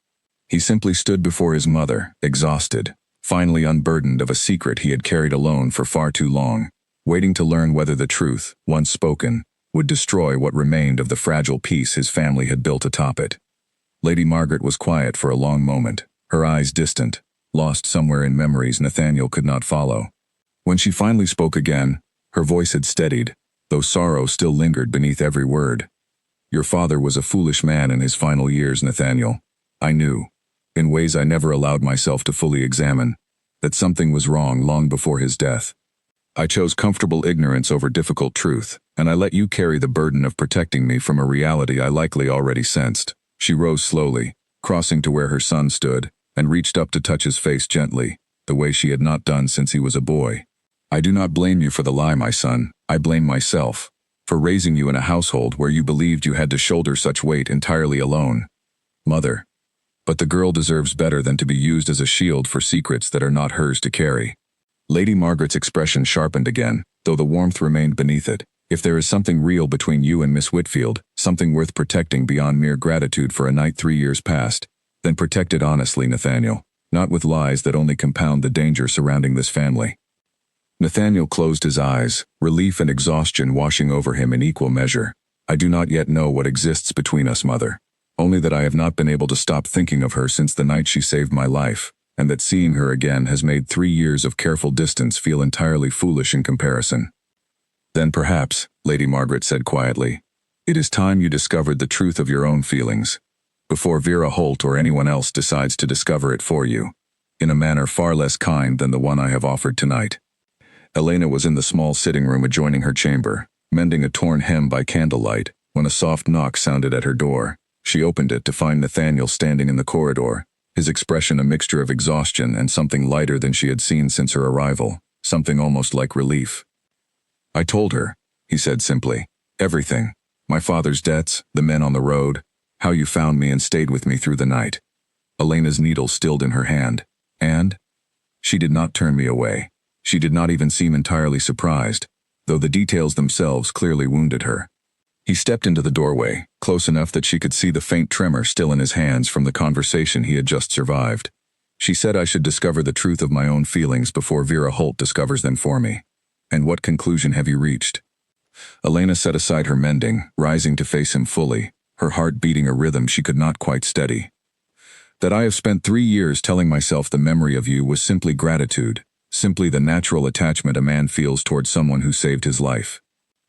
He simply stood before his mother, exhausted, finally unburdened of a secret he had carried alone for far too long, waiting to learn whether the truth, once spoken, would destroy what remained of the fragile peace his family had built atop it. Lady Margaret was quiet for a long moment, her eyes distant, lost somewhere in memories Nathaniel could not follow. When she finally spoke again, her voice had steadied, though sorrow still lingered beneath every word. Your father was a foolish man in his final years, Nathaniel. I knew, in ways I never allowed myself to fully examine, that something was wrong long before his death. I chose comfortable ignorance over difficult truth, and I let you carry the burden of protecting me from a reality I likely already sensed. She rose slowly, crossing to where her son stood, and reached up to touch his face gently, the way she had not done since he was a boy. I do not blame you for the lie, my son. I blame myself, for raising you in a household where you believed you had to shoulder such weight entirely alone. Mother. But the girl deserves better than to be used as a shield for secrets that are not hers to carry. Lady Margaret's expression sharpened again, though the warmth remained beneath it. If there is something real between you and Miss Whitfield, something worth protecting beyond mere gratitude for a night 3 years past, then protect it honestly, Nathaniel, not with lies that only compound the danger surrounding this family. Nathaniel closed his eyes, relief and exhaustion washing over him in equal measure. I do not yet know what exists between us, Mother. Only that I have not been able to stop thinking of her since the night she saved my life, and that seeing her again has made 3 years of careful distance feel entirely foolish in comparison. Then perhaps, Lady Margaret said quietly, it is time you discovered the truth of your own feelings, before Vera Holt or anyone else decides to discover it for you, in a manner far less kind than the one I have offered tonight. Elena was in the small sitting room adjoining her chamber, mending a torn hem by candlelight, when a soft knock sounded at her door. She opened it to find Nathaniel standing in the corridor, his expression a mixture of exhaustion and something lighter than she had seen since her arrival, something almost like relief. I told her, he said simply, everything. My father's debts, the men on the road, how you found me and stayed with me through the night. Elena's needle stilled in her hand. And? She did not turn me away. She did not even seem entirely surprised, though the details themselves clearly wounded her. He stepped into the doorway, close enough that she could see the faint tremor still in his hands from the conversation he had just survived. She said I should discover the truth of my own feelings before Vera Holt discovers them for me. And what conclusion have you reached? Elena set aside her mending, rising to face him fully, her heart beating a rhythm she could not quite steady. That I have spent 3 years telling myself the memory of you was simply gratitude, simply the natural attachment a man feels towards someone who saved his life.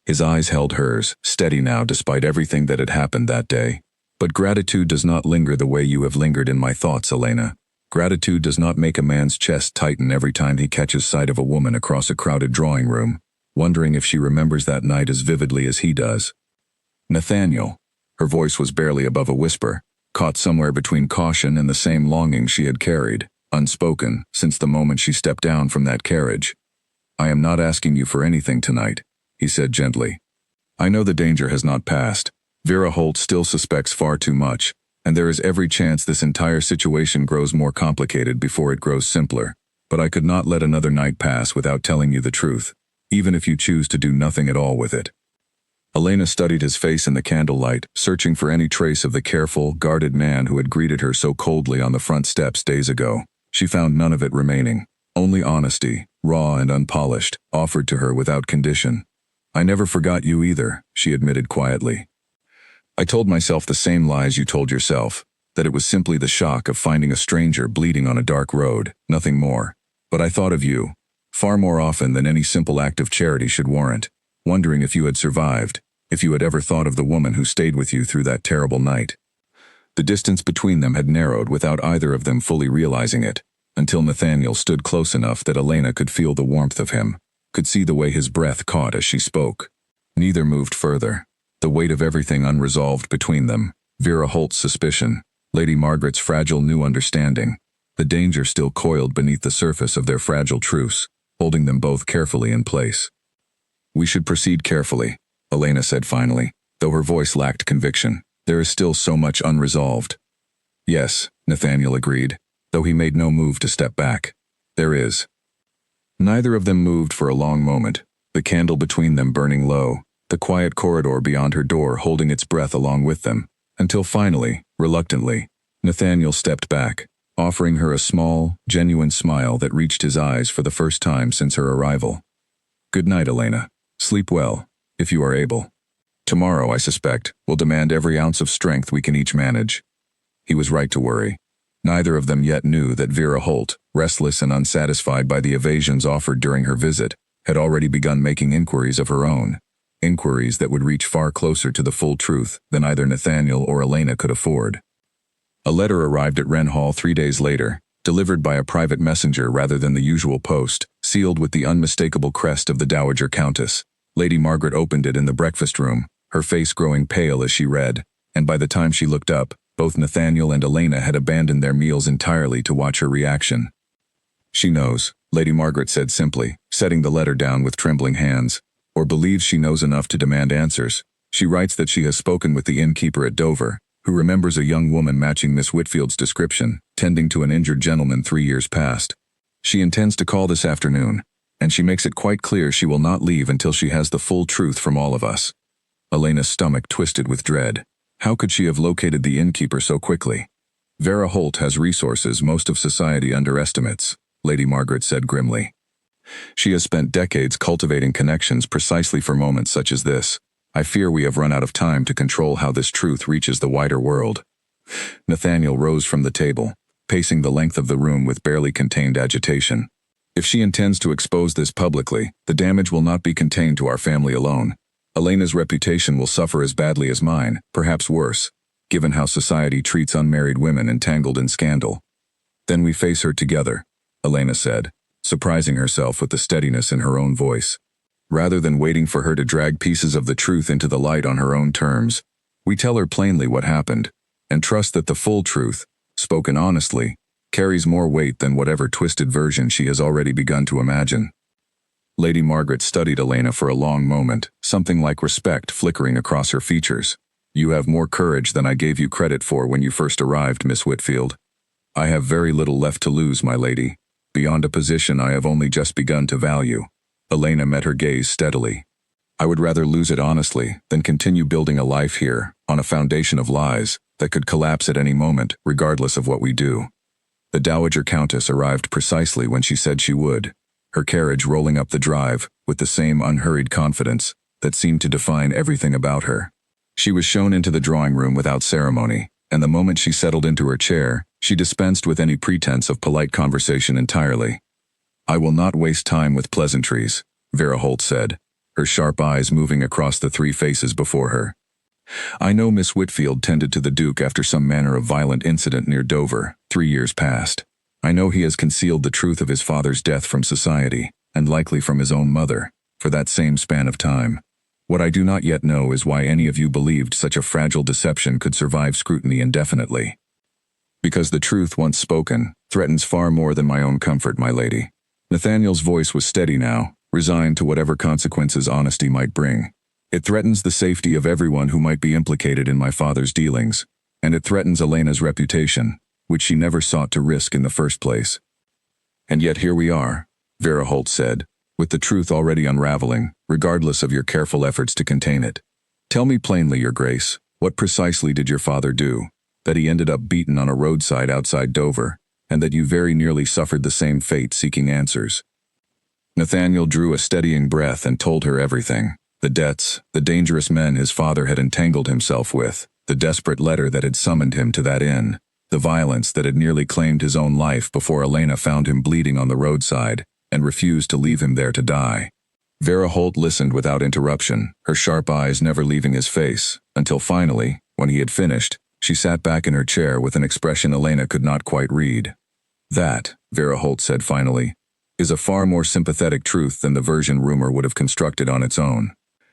His eyes held hers, steady now despite everything that had happened that day. But gratitude does not linger the way you have lingered in my thoughts, Elena. Gratitude does not make a man's chest tighten every time he catches sight of a woman across a crowded drawing room, wondering if she remembers that night as vividly as he does. Nathaniel. Her voice was barely above a whisper, caught somewhere between caution and the same longing she had carried, unspoken, since the moment she stepped down from that carriage. I am not asking you for anything tonight, he said gently. I know the danger has not passed. Vera Holt still suspects far too much, and there is every chance this entire situation grows more complicated before it grows simpler. But I could not let another night pass without telling you the truth, even if you choose to do nothing at all with it. Elena studied his face in the candlelight, searching for any trace of the careful, guarded man who had greeted her so coldly on the front steps days ago. She found none of it remaining. Only honesty, raw and unpolished, offered to her without condition. I never forgot you either, she admitted quietly. I told myself the same lies you told yourself, that it was simply the shock of finding a stranger bleeding on a dark road, nothing more. But I thought of you, far more often than any simple act of charity should warrant, wondering if you had survived, if you had ever thought of the woman who stayed with you through that terrible night. The distance between them had narrowed without either of them fully realizing it, until Nathaniel stood close enough that Elena could feel the warmth of him, could see the way his breath caught as she spoke. Neither moved further. The weight of everything unresolved between them, Vera Holt's suspicion, Lady Margaret's fragile new understanding, the danger still coiled beneath the surface of their fragile truce, holding them both carefully in place. We should proceed carefully, Elena said finally, though her voice lacked conviction. There is still so much unresolved. Yes, Nathaniel agreed, though he made no move to step back. There is. Neither of them moved for a long moment, the candle between them burning low, the quiet corridor beyond her door holding its breath along with them, until finally, reluctantly, Nathaniel stepped back, offering her a small, genuine smile that reached his eyes for the first time since her arrival. Good night, Elena. Sleep well, if you are able. Tomorrow, I suspect, will demand every ounce of strength we can each manage. He was right to worry. Neither of them yet knew that Vera Holt, restless and unsatisfied by the evasions offered during her visit, had already begun making inquiries of her own, inquiries that would reach far closer to the full truth than either Nathaniel or Elena could afford. A letter arrived at Wren Hall 3 days later, delivered by a private messenger rather than the usual post, sealed with the unmistakable crest of the Dowager Countess. Lady Margaret opened it in the breakfast room, her face growing pale as she read, and by the time she looked up, both Nathaniel and Elena had abandoned their meals entirely to watch her reaction. She knows, Lady Margaret said simply, setting the letter down with trembling hands, or believes she knows enough to demand answers. She writes that she has spoken with the innkeeper at Dover, who remembers a young woman matching Miss Whitfield's description, tending to an injured gentleman 3 years past. She intends to call this afternoon, and she makes it quite clear she will not leave until she has the full truth from all of us. Elena's stomach twisted with dread. How could she have located the innkeeper so quickly? Vera Holt has resources most of society underestimates, Lady Margaret said grimly. She has spent decades cultivating connections precisely for moments such as this. I fear we have run out of time to control how this truth reaches the wider world. Nathaniel rose from the table, pacing the length of the room with barely contained agitation. If she intends to expose this publicly, the damage will not be contained to our family alone. Elena's reputation will suffer as badly as mine, perhaps worse, given how society treats unmarried women entangled in scandal. Then we face her together, Elena said, surprising herself with the steadiness in her own voice. Rather than waiting for her to drag pieces of the truth into the light on her own terms, we tell her plainly what happened, and trust that the full truth, spoken honestly, carries more weight than whatever twisted version she has already begun to imagine. Lady Margaret studied Elena for a long moment, something like respect flickering across her features. You have more courage than I gave you credit for when you first arrived, Miss Whitfield. I have very little left to lose, my lady. beyond a position I have only just begun to value. Elena met her gaze steadily. I would rather lose it honestly than continue building a life here on a foundation of lies that could collapse at any moment, regardless of what we do. The Dowager Countess arrived precisely when she said she would, her carriage rolling up the drive with the same unhurried confidence that seemed to define everything about her. She was shown into the drawing room without ceremony, and the moment she settled into her chair, she dispensed with any pretense of polite conversation entirely. "I will not waste time with pleasantries," Vera Holt said, her sharp eyes moving across the three faces before her. "I know Miss Whitfield tended to the Duke after some manner of violent incident near Dover, 3 years past. I know he has concealed the truth of his father's death from society, and likely from his own mother, for that same span of time. What I do not yet know is why any of you believed such a fragile deception could survive scrutiny indefinitely. Because the truth, once spoken, threatens far more than my own comfort, my lady." Nathaniel's voice was steady now, resigned to whatever consequences honesty might bring. "It threatens the safety of everyone who might be implicated in my father's dealings, and it threatens Elena's reputation, which she never sought to risk in the first place." "And yet here we are," Vera Holt said, "with the truth already unraveling, regardless of your careful efforts to contain it. Tell me plainly, Your Grace, what precisely did your father do, that he ended up beaten on a roadside outside Dover, and that you very nearly suffered the same fate seeking answers?" Nathaniel drew a steadying breath and told her everything. The debts, the dangerous men his father had entangled himself with, the desperate letter that had summoned him to that inn, the violence that had nearly claimed his own life before Elena found him bleeding on the roadside and refused to leave him there to die. Vera Holt listened without interruption, her sharp eyes never leaving his face, until finally, when he had finished, she sat back in her chair with an expression Elena could not quite read. "That," Vera Holt said finally, "is a far more sympathetic truth than the version rumor would have constructed on its own.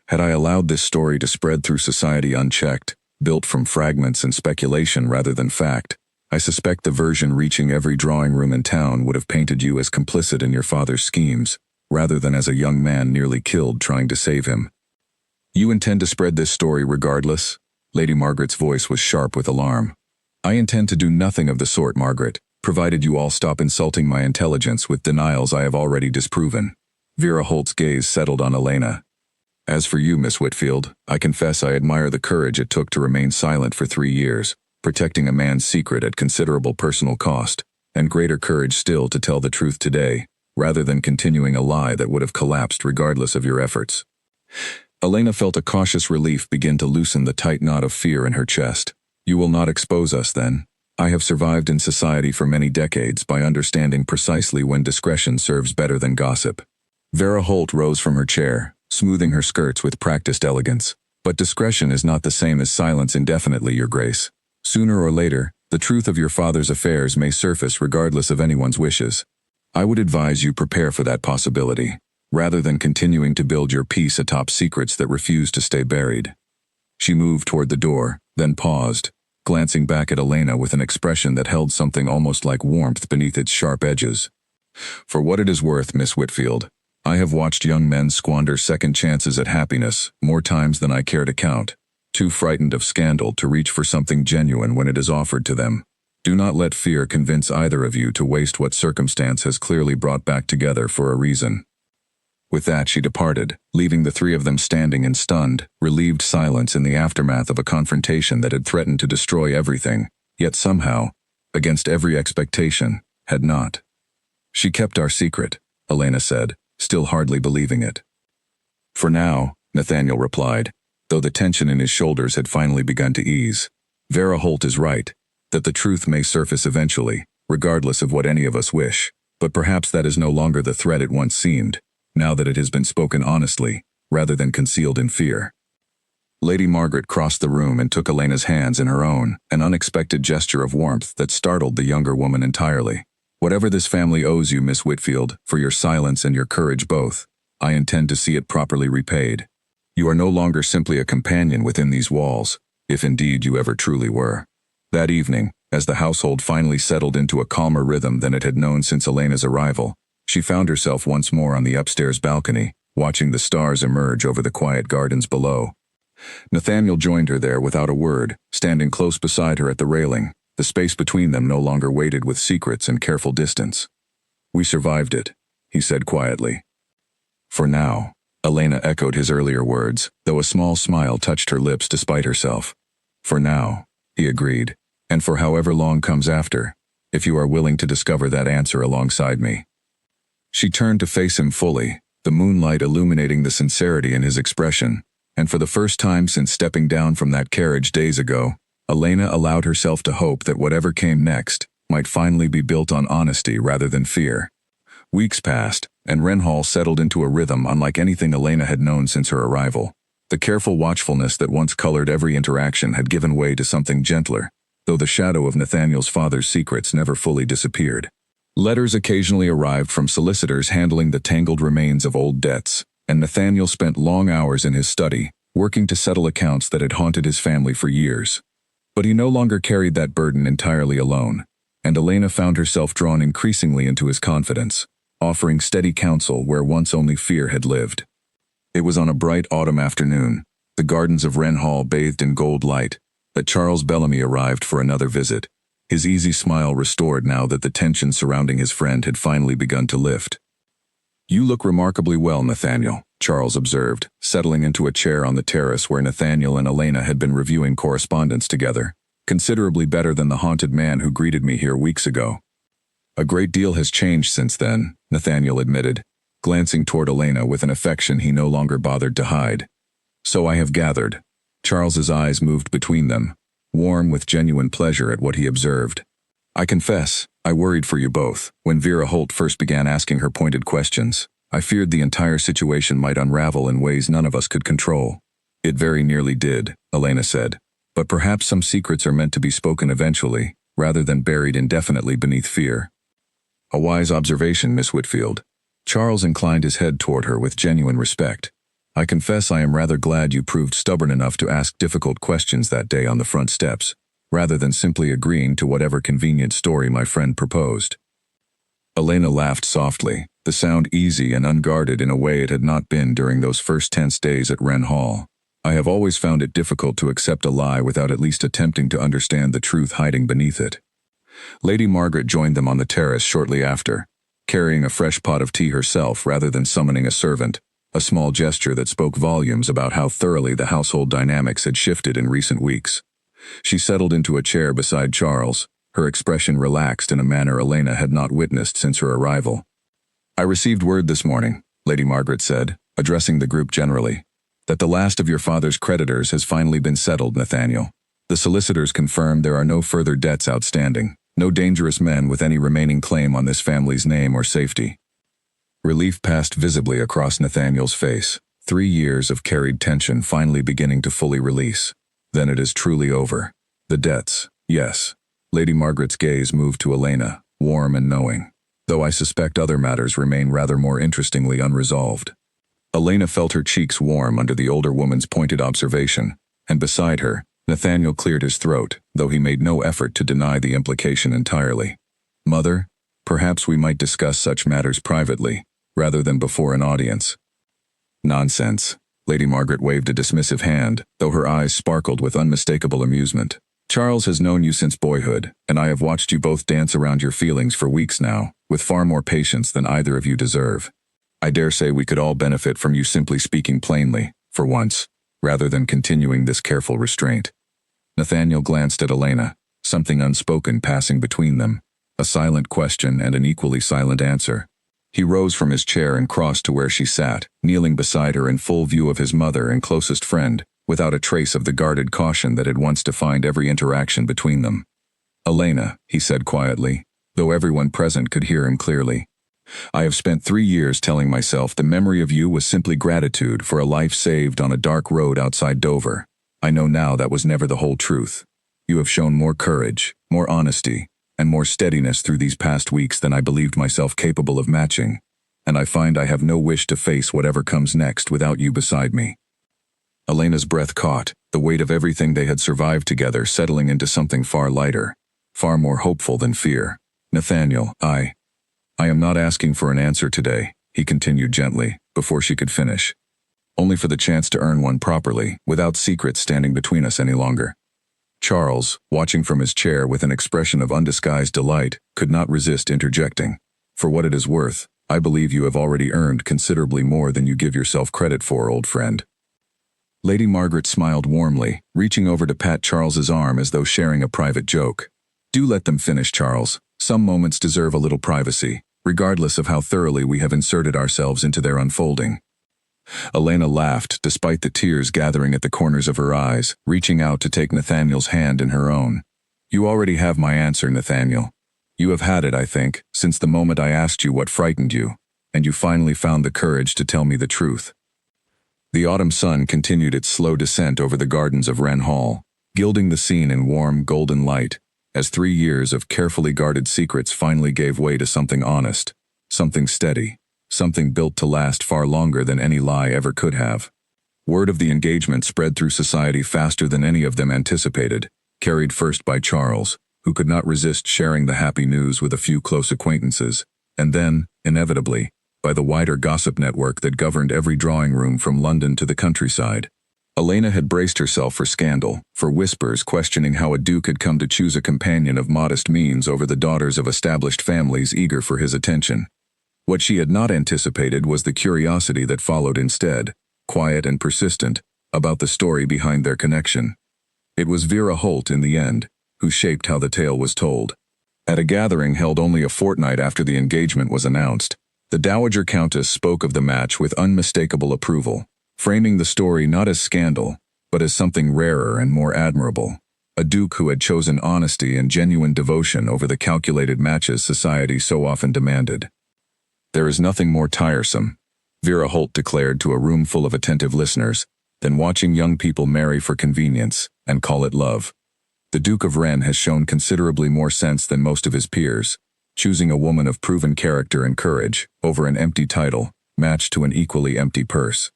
Had I allowed this story to spread through society unchecked, built from fragments and speculation rather than fact, I suspect the version reaching every drawing room in town would have painted you as complicit in your father's schemes, rather than as a young man nearly killed trying to save him." "You intend to spread this story regardless?" Lady Margaret's voice was sharp with alarm. "I intend to do nothing of the sort, Margaret, provided you all stop insulting my intelligence with denials I have already disproven." Vera Holt's gaze settled on Elena. "As for you, Miss Whitfield, I confess I admire the courage it took to remain silent for 3 years, protecting a man's secret at considerable personal cost, and greater courage still to tell the truth today, rather than continuing a lie that would have collapsed regardless of your efforts." Elena felt a cautious relief begin to loosen the tight knot of fear in her chest. "You will not expose us, then? I have survived in society for many decades by understanding precisely when discretion serves better than gossip." Vera Holt rose from her chair, smoothing her skirts with practiced elegance. "But discretion is not the same as silence indefinitely, Your Grace. Sooner or later, the truth of your father's affairs may surface regardless of anyone's wishes. I would advise you prepare for that possibility, rather than continuing to build your peace atop secrets that refuse to stay buried." She moved toward the door, then paused, glancing back at Elena with an expression that held something almost like warmth beneath its sharp edges. "For what it is worth, Miss Whitfield, I have watched young men squander second chances at happiness more times than I care to count, too frightened of scandal to reach for something genuine when it is offered to them. Do not let fear convince either of you to waste what circumstance has clearly brought back together for a reason." With that she departed, leaving the three of them standing in stunned, relieved silence in the aftermath of a confrontation that had threatened to destroy everything, yet somehow, against every expectation, had not. "She kept our secret," Elena said, still hardly believing it. "For now," Nathaniel replied, though the tension in his shoulders had finally begun to ease. "Vera Holt is right, that the truth may surface eventually, regardless of what any of us wish, but perhaps that is no longer the threat it once seemed, now that it has been spoken honestly, rather than concealed in fear." Lady Margaret crossed the room and took Elena's hands in her own, an unexpected gesture of warmth that startled the younger woman entirely. "Whatever this family owes you, Miss Whitfield, for your silence and your courage both, I intend to see it properly repaid. You are no longer simply a companion within these walls, if indeed you ever truly were." That evening, as the household finally settled into a calmer rhythm than it had known since Elena's arrival, she found herself once more on the upstairs balcony, watching the stars emerge over the quiet gardens below. Nathaniel joined her there without a word, standing close beside her at the railing, the space between them no longer weighted with secrets and careful distance. We survived it, he said quietly. For now, Elena echoed his earlier words, though a small smile touched her lips despite herself. For now, he agreed, and for however long comes after, if you are willing to discover that answer alongside me. She turned to face him fully, the moonlight illuminating the sincerity in his expression, and for the first time since stepping down from that carriage days ago, Elena allowed herself to hope that whatever came next might finally be built on honesty rather than fear. Weeks passed, and Renhall settled into a rhythm unlike anything Elena had known since her arrival. The careful watchfulness that once colored every interaction had given way to something gentler, though the shadow of Nathaniel's father's secrets never fully disappeared. Letters occasionally arrived from solicitors handling the tangled remains of old debts, and Nathaniel spent long hours in his study, working to settle accounts that had haunted his family for years. But he no longer carried that burden entirely alone, and Elena found herself drawn increasingly into his confidence, offering steady counsel where once only fear had lived. It was on a bright autumn afternoon, the gardens of Wren Hall bathed in gold light, that Charles Bellamy arrived for another visit, his easy smile restored now that the tension surrounding his friend had finally begun to lift. You look remarkably well, Nathaniel, Charles observed, settling into a chair on the terrace where Nathaniel and Elena had been reviewing correspondence together, considerably better than the haunted man who greeted me here weeks ago. A great deal has changed since then, Nathaniel admitted, glancing toward Elena with an affection he no longer bothered to hide. So I have gathered. Charles's eyes moved between them, warm with genuine pleasure at what he observed. I confess, I worried for you both. When Vera Holt first began asking her pointed questions, I feared the entire situation might unravel in ways none of us could control. It very nearly did, Elena said. But perhaps some secrets are meant to be spoken eventually, rather than buried indefinitely beneath fear. A wise observation, Miss Whitfield. Charles inclined his head toward her with genuine respect. I confess I am rather glad you proved stubborn enough to ask difficult questions that day on the front steps, rather than simply agreeing to whatever convenient story my friend proposed. Elena laughed softly, the sound easy and unguarded in a way it had not been during those first tense days at Wren Hall. I have always found it difficult to accept a lie without at least attempting to understand the truth hiding beneath it. Lady Margaret joined them on the terrace shortly after, carrying a fresh pot of tea herself rather than summoning a servant, a small gesture that spoke volumes about how thoroughly the household dynamics had shifted in recent weeks. She settled into a chair beside Charles, her expression relaxed in a manner Elena had not witnessed since her arrival. I received word this morning, Lady Margaret said, addressing the group generally, that the last of your father's creditors has finally been settled, Nathaniel. The solicitors confirmed there are no further debts outstanding, no dangerous men with any remaining claim on this family's name or safety. Relief passed visibly across Nathaniel's face, 3 years of carried tension finally beginning to fully release. Then it is truly over. The debts, yes. Lady Margaret's gaze moved to Elena, warm and knowing, though I suspect other matters remain rather more interestingly unresolved. Elena felt her cheeks warm under the older woman's pointed observation, and beside her, Nathaniel cleared his throat, though he made no effort to deny the implication entirely. Mother, perhaps we might discuss such matters privately, rather than before an audience. Nonsense. Lady Margaret waved a dismissive hand, though her eyes sparkled with unmistakable amusement. Charles has known you since boyhood, and I have watched you both dance around your feelings for weeks now, with far more patience than either of you deserve. I dare say we could all benefit from you simply speaking plainly, for once, rather than continuing this careful restraint. Nathaniel glanced at Elena, something unspoken passing between them, a silent question and an equally silent answer. He rose from his chair and crossed to where she sat, kneeling beside her in full view of his mother and closest friend, without a trace of the guarded caution that had once defined every interaction between them. Elena, he said quietly, though everyone present could hear him clearly. I have spent 3 years telling myself the memory of you was simply gratitude for a life saved on a dark road outside Dover. I know now that was never the whole truth. You have shown more courage, more honesty, and more steadiness through these past weeks than I believed myself capable of matching, and I find I have no wish to face whatever comes next without you beside me. Elena's breath caught, the weight of everything they had survived together settling into something far lighter, far more hopeful than fear. Nathaniel, I am not asking for an answer today, he continued gently, before she could finish. Only for the chance to earn one properly, without secrets standing between us any longer. Charles, watching from his chair with an expression of undisguised delight, could not resist interjecting. For what it is worth, I believe you have already earned considerably more than you give yourself credit for, old friend." Lady Margaret smiled warmly, reaching over to pat Charles's arm as though sharing a private joke. "Do let them finish, Charles. Some moments deserve a little privacy, regardless of how thoroughly we have inserted ourselves into their unfolding." Elena laughed, despite the tears gathering at the corners of her eyes, reaching out to take Nathaniel's hand in her own. "You already have my answer, Nathaniel. You have had it, I think, since the moment I asked you what frightened you, and you finally found the courage to tell me the truth." The autumn sun continued its slow descent over the gardens of Wren Hall, gilding the scene in warm, golden light, as 3 years of carefully guarded secrets finally gave way to something honest, something steady, something built to last far longer than any lie ever could have. Word of the engagement spread through society faster than any of them anticipated, carried first by Charles, who could not resist sharing the happy news with a few close acquaintances, and then, inevitably, by the wider gossip network that governed every drawing room from London to the countryside. Elena had braced herself for scandal, for whispers questioning how a duke had come to choose a companion of modest means over the daughters of established families eager for his attention. What she had not anticipated was the curiosity that followed instead, quiet and persistent, about the story behind their connection. It was Vera Holt, in the end, who shaped how the tale was told. At a gathering held only a fortnight after the engagement was announced, the Dowager Countess spoke of the match with unmistakable approval, framing the story not as scandal, but as something rarer and more admirable. A duke who had chosen honesty and genuine devotion over the calculated matches society so often demanded. "There is nothing more tiresome," Vera Holt declared to a room full of attentive listeners, "than watching young people marry for convenience and call it love. The Duke of Wren has shown considerably more sense than most of his peers, choosing a woman of proven character and courage over an empty title, matched to an equally empty purse."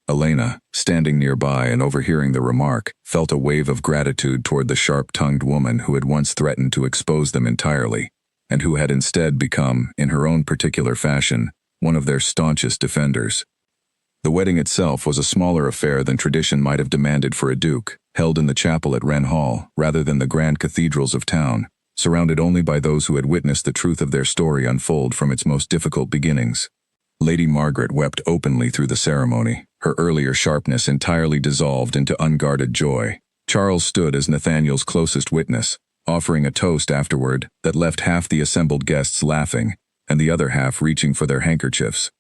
Elena, standing nearby and overhearing the remark, felt a wave of gratitude toward the sharp-tongued woman who had once threatened to expose them entirely, and who had instead become, in her own particular fashion, one of their staunchest defenders. The wedding itself was a smaller affair than tradition might have demanded for a duke, held in the chapel at Wren Hall rather than the grand cathedrals of town, surrounded only by those who had witnessed the truth of their story unfold from its most difficult beginnings. Lady Margaret wept openly through the ceremony, her earlier sharpness entirely dissolved into unguarded joy. Charles stood as Nathaniel's closest witness, offering a toast afterward that left half the assembled guests laughing, and the other half reaching for their handkerchiefs.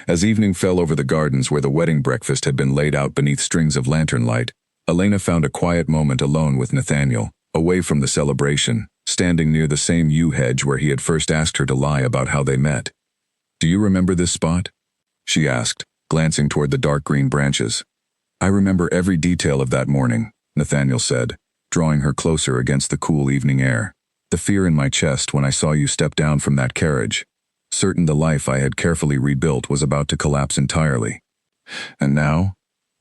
As evening fell over the gardens where the wedding breakfast had been laid out beneath strings of lantern light, Elena found a quiet moment alone with Nathaniel, away from the celebration, standing near the same yew hedge where he had first asked her to lie about how they met. "Do you remember this spot?" she asked, glancing toward the dark green branches. "I remember every detail of that morning," Nathaniel said, drawing her closer against the cool evening air. "The fear in my chest when I saw you step down from that carriage, certain the life I had carefully rebuilt was about to collapse entirely. And now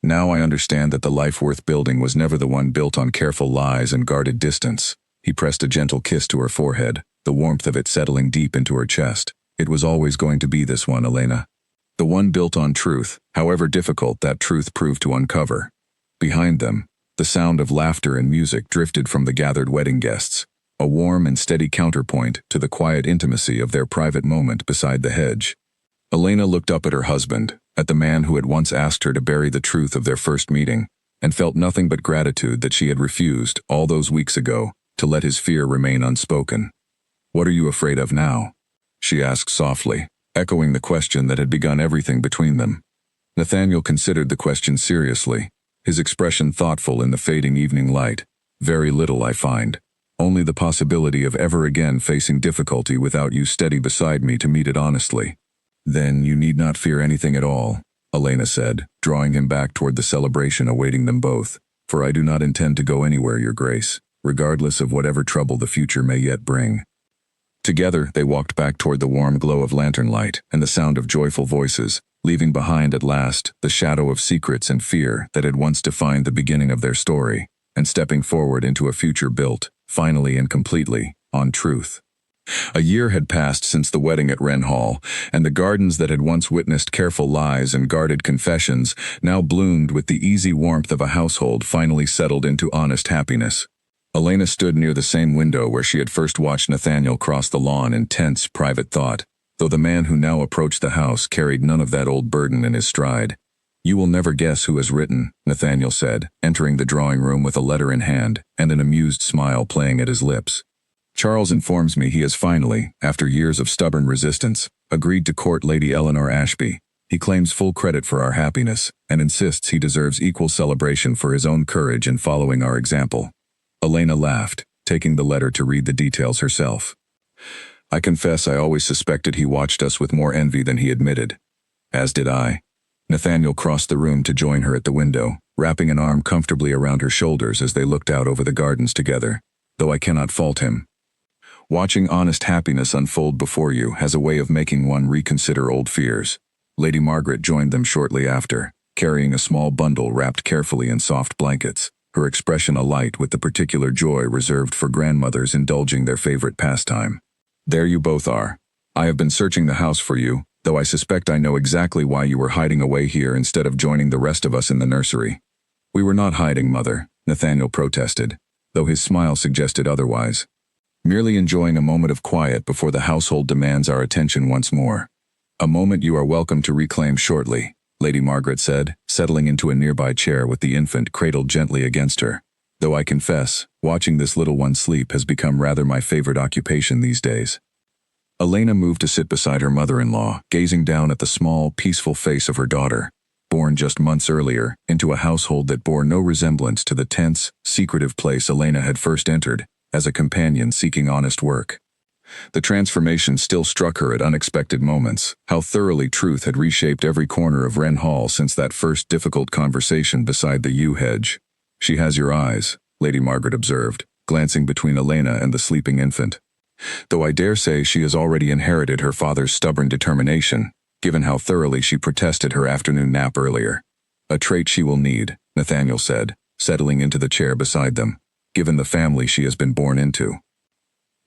I understand that the life worth building was never the one built on careful lies and guarded distance." He pressed a gentle kiss to her forehead, the warmth of it settling deep into her chest. "It was always going to be this one, Elena. The one built on truth, however difficult that truth proved to uncover." Behind them, the sound of laughter and music drifted from the gathered wedding guests, a warm and steady counterpoint to the quiet intimacy of their private moment beside the hedge. Elena looked up at her husband, at the man who had once asked her to bury the truth of their first meeting, and felt nothing but gratitude that she had refused, all those weeks ago, to let his fear remain unspoken. "What are you afraid of now?" she asked softly, echoing the question that had begun everything between them. Nathaniel considered the question seriously, his expression thoughtful in the fading evening light. "Very little, I find. Only the possibility of ever again facing difficulty without you steady beside me to meet it honestly." "Then you need not fear anything at all," Elena said, drawing him back toward the celebration awaiting them both. "For I do not intend to go anywhere, Your Grace, regardless of whatever trouble the future may yet bring." Together, they walked back toward the warm glow of lantern light and the sound of joyful voices, leaving behind at last the shadow of secrets and fear that had once defined the beginning of their story, and stepping forward into a future built, finally and completely, on truth. A year had passed since the wedding at Wren Hall, and the gardens that had once witnessed careful lies and guarded confessions now bloomed with the easy warmth of a household finally settled into honest happiness. Elena stood near the same window where she had first watched Nathaniel cross the lawn in tense, private thought, though the man who now approached the house carried none of that old burden in his stride. "You will never guess who has written," Nathaniel said, entering the drawing room with a letter in hand and an amused smile playing at his lips. "Charles informs me he has finally, after years of stubborn resistance, agreed to court Lady Eleanor Ashby. He claims full credit for our happiness and insists he deserves equal celebration for his own courage in following our example." Elena laughed, taking the letter to read the details herself. "I confess I always suspected he watched us with more envy than he admitted." "As did I." Nathaniel crossed the room to join her at the window, wrapping an arm comfortably around her shoulders as they looked out over the gardens together, "though I cannot fault him. Watching honest happiness unfold before you has a way of making one reconsider old fears." Lady Margaret joined them shortly after, carrying a small bundle wrapped carefully in soft blankets, her expression alight with the particular joy reserved for grandmothers indulging their favorite pastime. "There you both are. I have been searching the house for you, though I suspect I know exactly why you were hiding away here instead of joining the rest of us in the nursery." "We were not hiding, Mother," Nathaniel protested, though his smile suggested otherwise. "Merely enjoying a moment of quiet before the household demands our attention once more." "A moment you are welcome to reclaim shortly," Lady Margaret said, settling into a nearby chair with the infant cradled gently against her. "Though I confess, watching this little one sleep has become rather my favorite occupation these days." Elena moved to sit beside her mother-in-law, gazing down at the small, peaceful face of her daughter, born just months earlier, into a household that bore no resemblance to the tense, secretive place Elena had first entered, as a companion seeking honest work. The transformation still struck her at unexpected moments, how thoroughly truth had reshaped every corner of Wren Hall since that first difficult conversation beside the yew hedge. "She has your eyes," Lady Margaret observed, glancing between Elena and the sleeping infant. "Though I dare say she has already inherited her father's stubborn determination, given how thoroughly she protested her afternoon nap earlier. A trait she will need," Nathaniel said, settling into the chair beside them, "given the family she has been born into."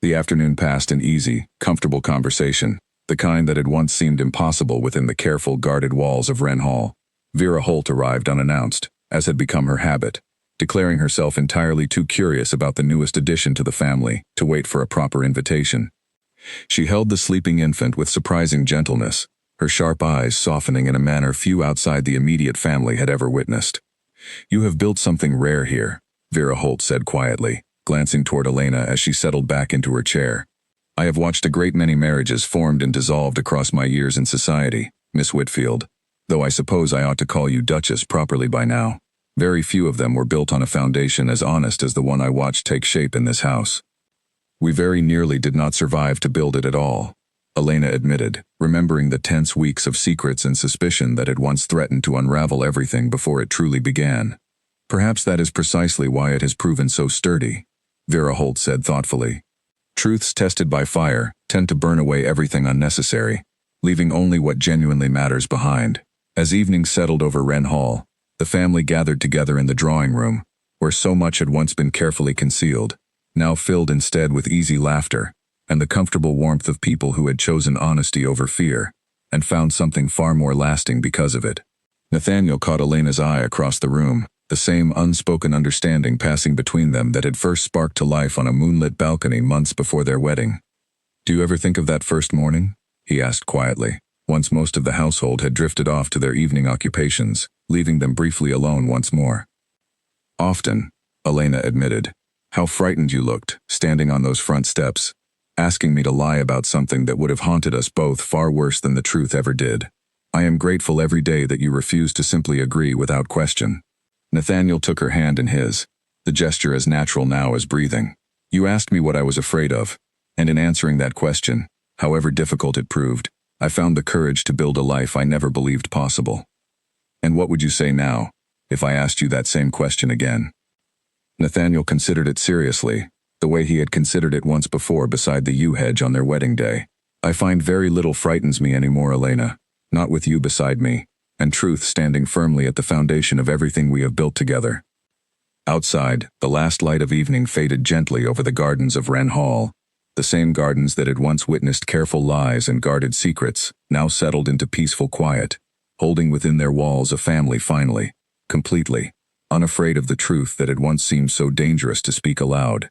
The afternoon passed in easy, comfortable conversation, the kind that had once seemed impossible within the careful, guarded walls of Wren Hall. Vera Holt arrived unannounced, as had become her habit, declaring herself entirely too curious about the newest addition to the family to wait for a proper invitation. She held the sleeping infant with surprising gentleness, her sharp eyes softening in a manner few outside the immediate family had ever witnessed. "You have built something rare here," Vera Holt said quietly, glancing toward Elena as she settled back into her chair. "I have watched a great many marriages formed and dissolved across my years in society, Miss Whitfield, though I suppose I ought to call you Duchess properly by now. Very few of them were built on a foundation as honest as the one I watched take shape in this house. We very nearly did not survive to build it at all," Elena admitted, remembering the tense weeks of secrets and suspicion that had once threatened to unravel everything before it truly began. "Perhaps that is precisely why it has proven so sturdy," Vera Holt said thoughtfully. "Truths tested by fire tend to burn away everything unnecessary, leaving only what genuinely matters behind." As evening settled over Wren Hall, the family gathered together in the drawing room, where so much had once been carefully concealed, now filled instead with easy laughter, and the comfortable warmth of people who had chosen honesty over fear, and found something far more lasting because of it. Nathaniel caught Elena's eye across the room, the same unspoken understanding passing between them that had first sparked to life on a moonlit balcony months before their wedding. "Do you ever think of that first morning?" he asked quietly, once most of the household had drifted off to their evening occupations, leaving them briefly alone once more. "Often," Elena admitted. "How frightened you looked, standing on those front steps, asking me to lie about something that would have haunted us both far worse than the truth ever did. I am grateful every day that you refused to simply agree without question." Nathaniel took her hand in his, the gesture as natural now as breathing. "You asked me what I was afraid of, and in answering that question, however difficult it proved, I found the courage to build a life I never believed possible. And what would you say now, if I asked you that same question again?" Nathaniel considered it seriously, the way he had considered it once before beside the yew hedge on their wedding day. "I find very little frightens me anymore, Elena, not with you beside me, and truth standing firmly at the foundation of everything we have built together." Outside, the last light of evening faded gently over the gardens of Wren Hall. The same gardens that had once witnessed careful lies and guarded secrets, now settled into peaceful quiet, holding within their walls a family finally, completely, unafraid of the truth that had once seemed so dangerous to speak aloud.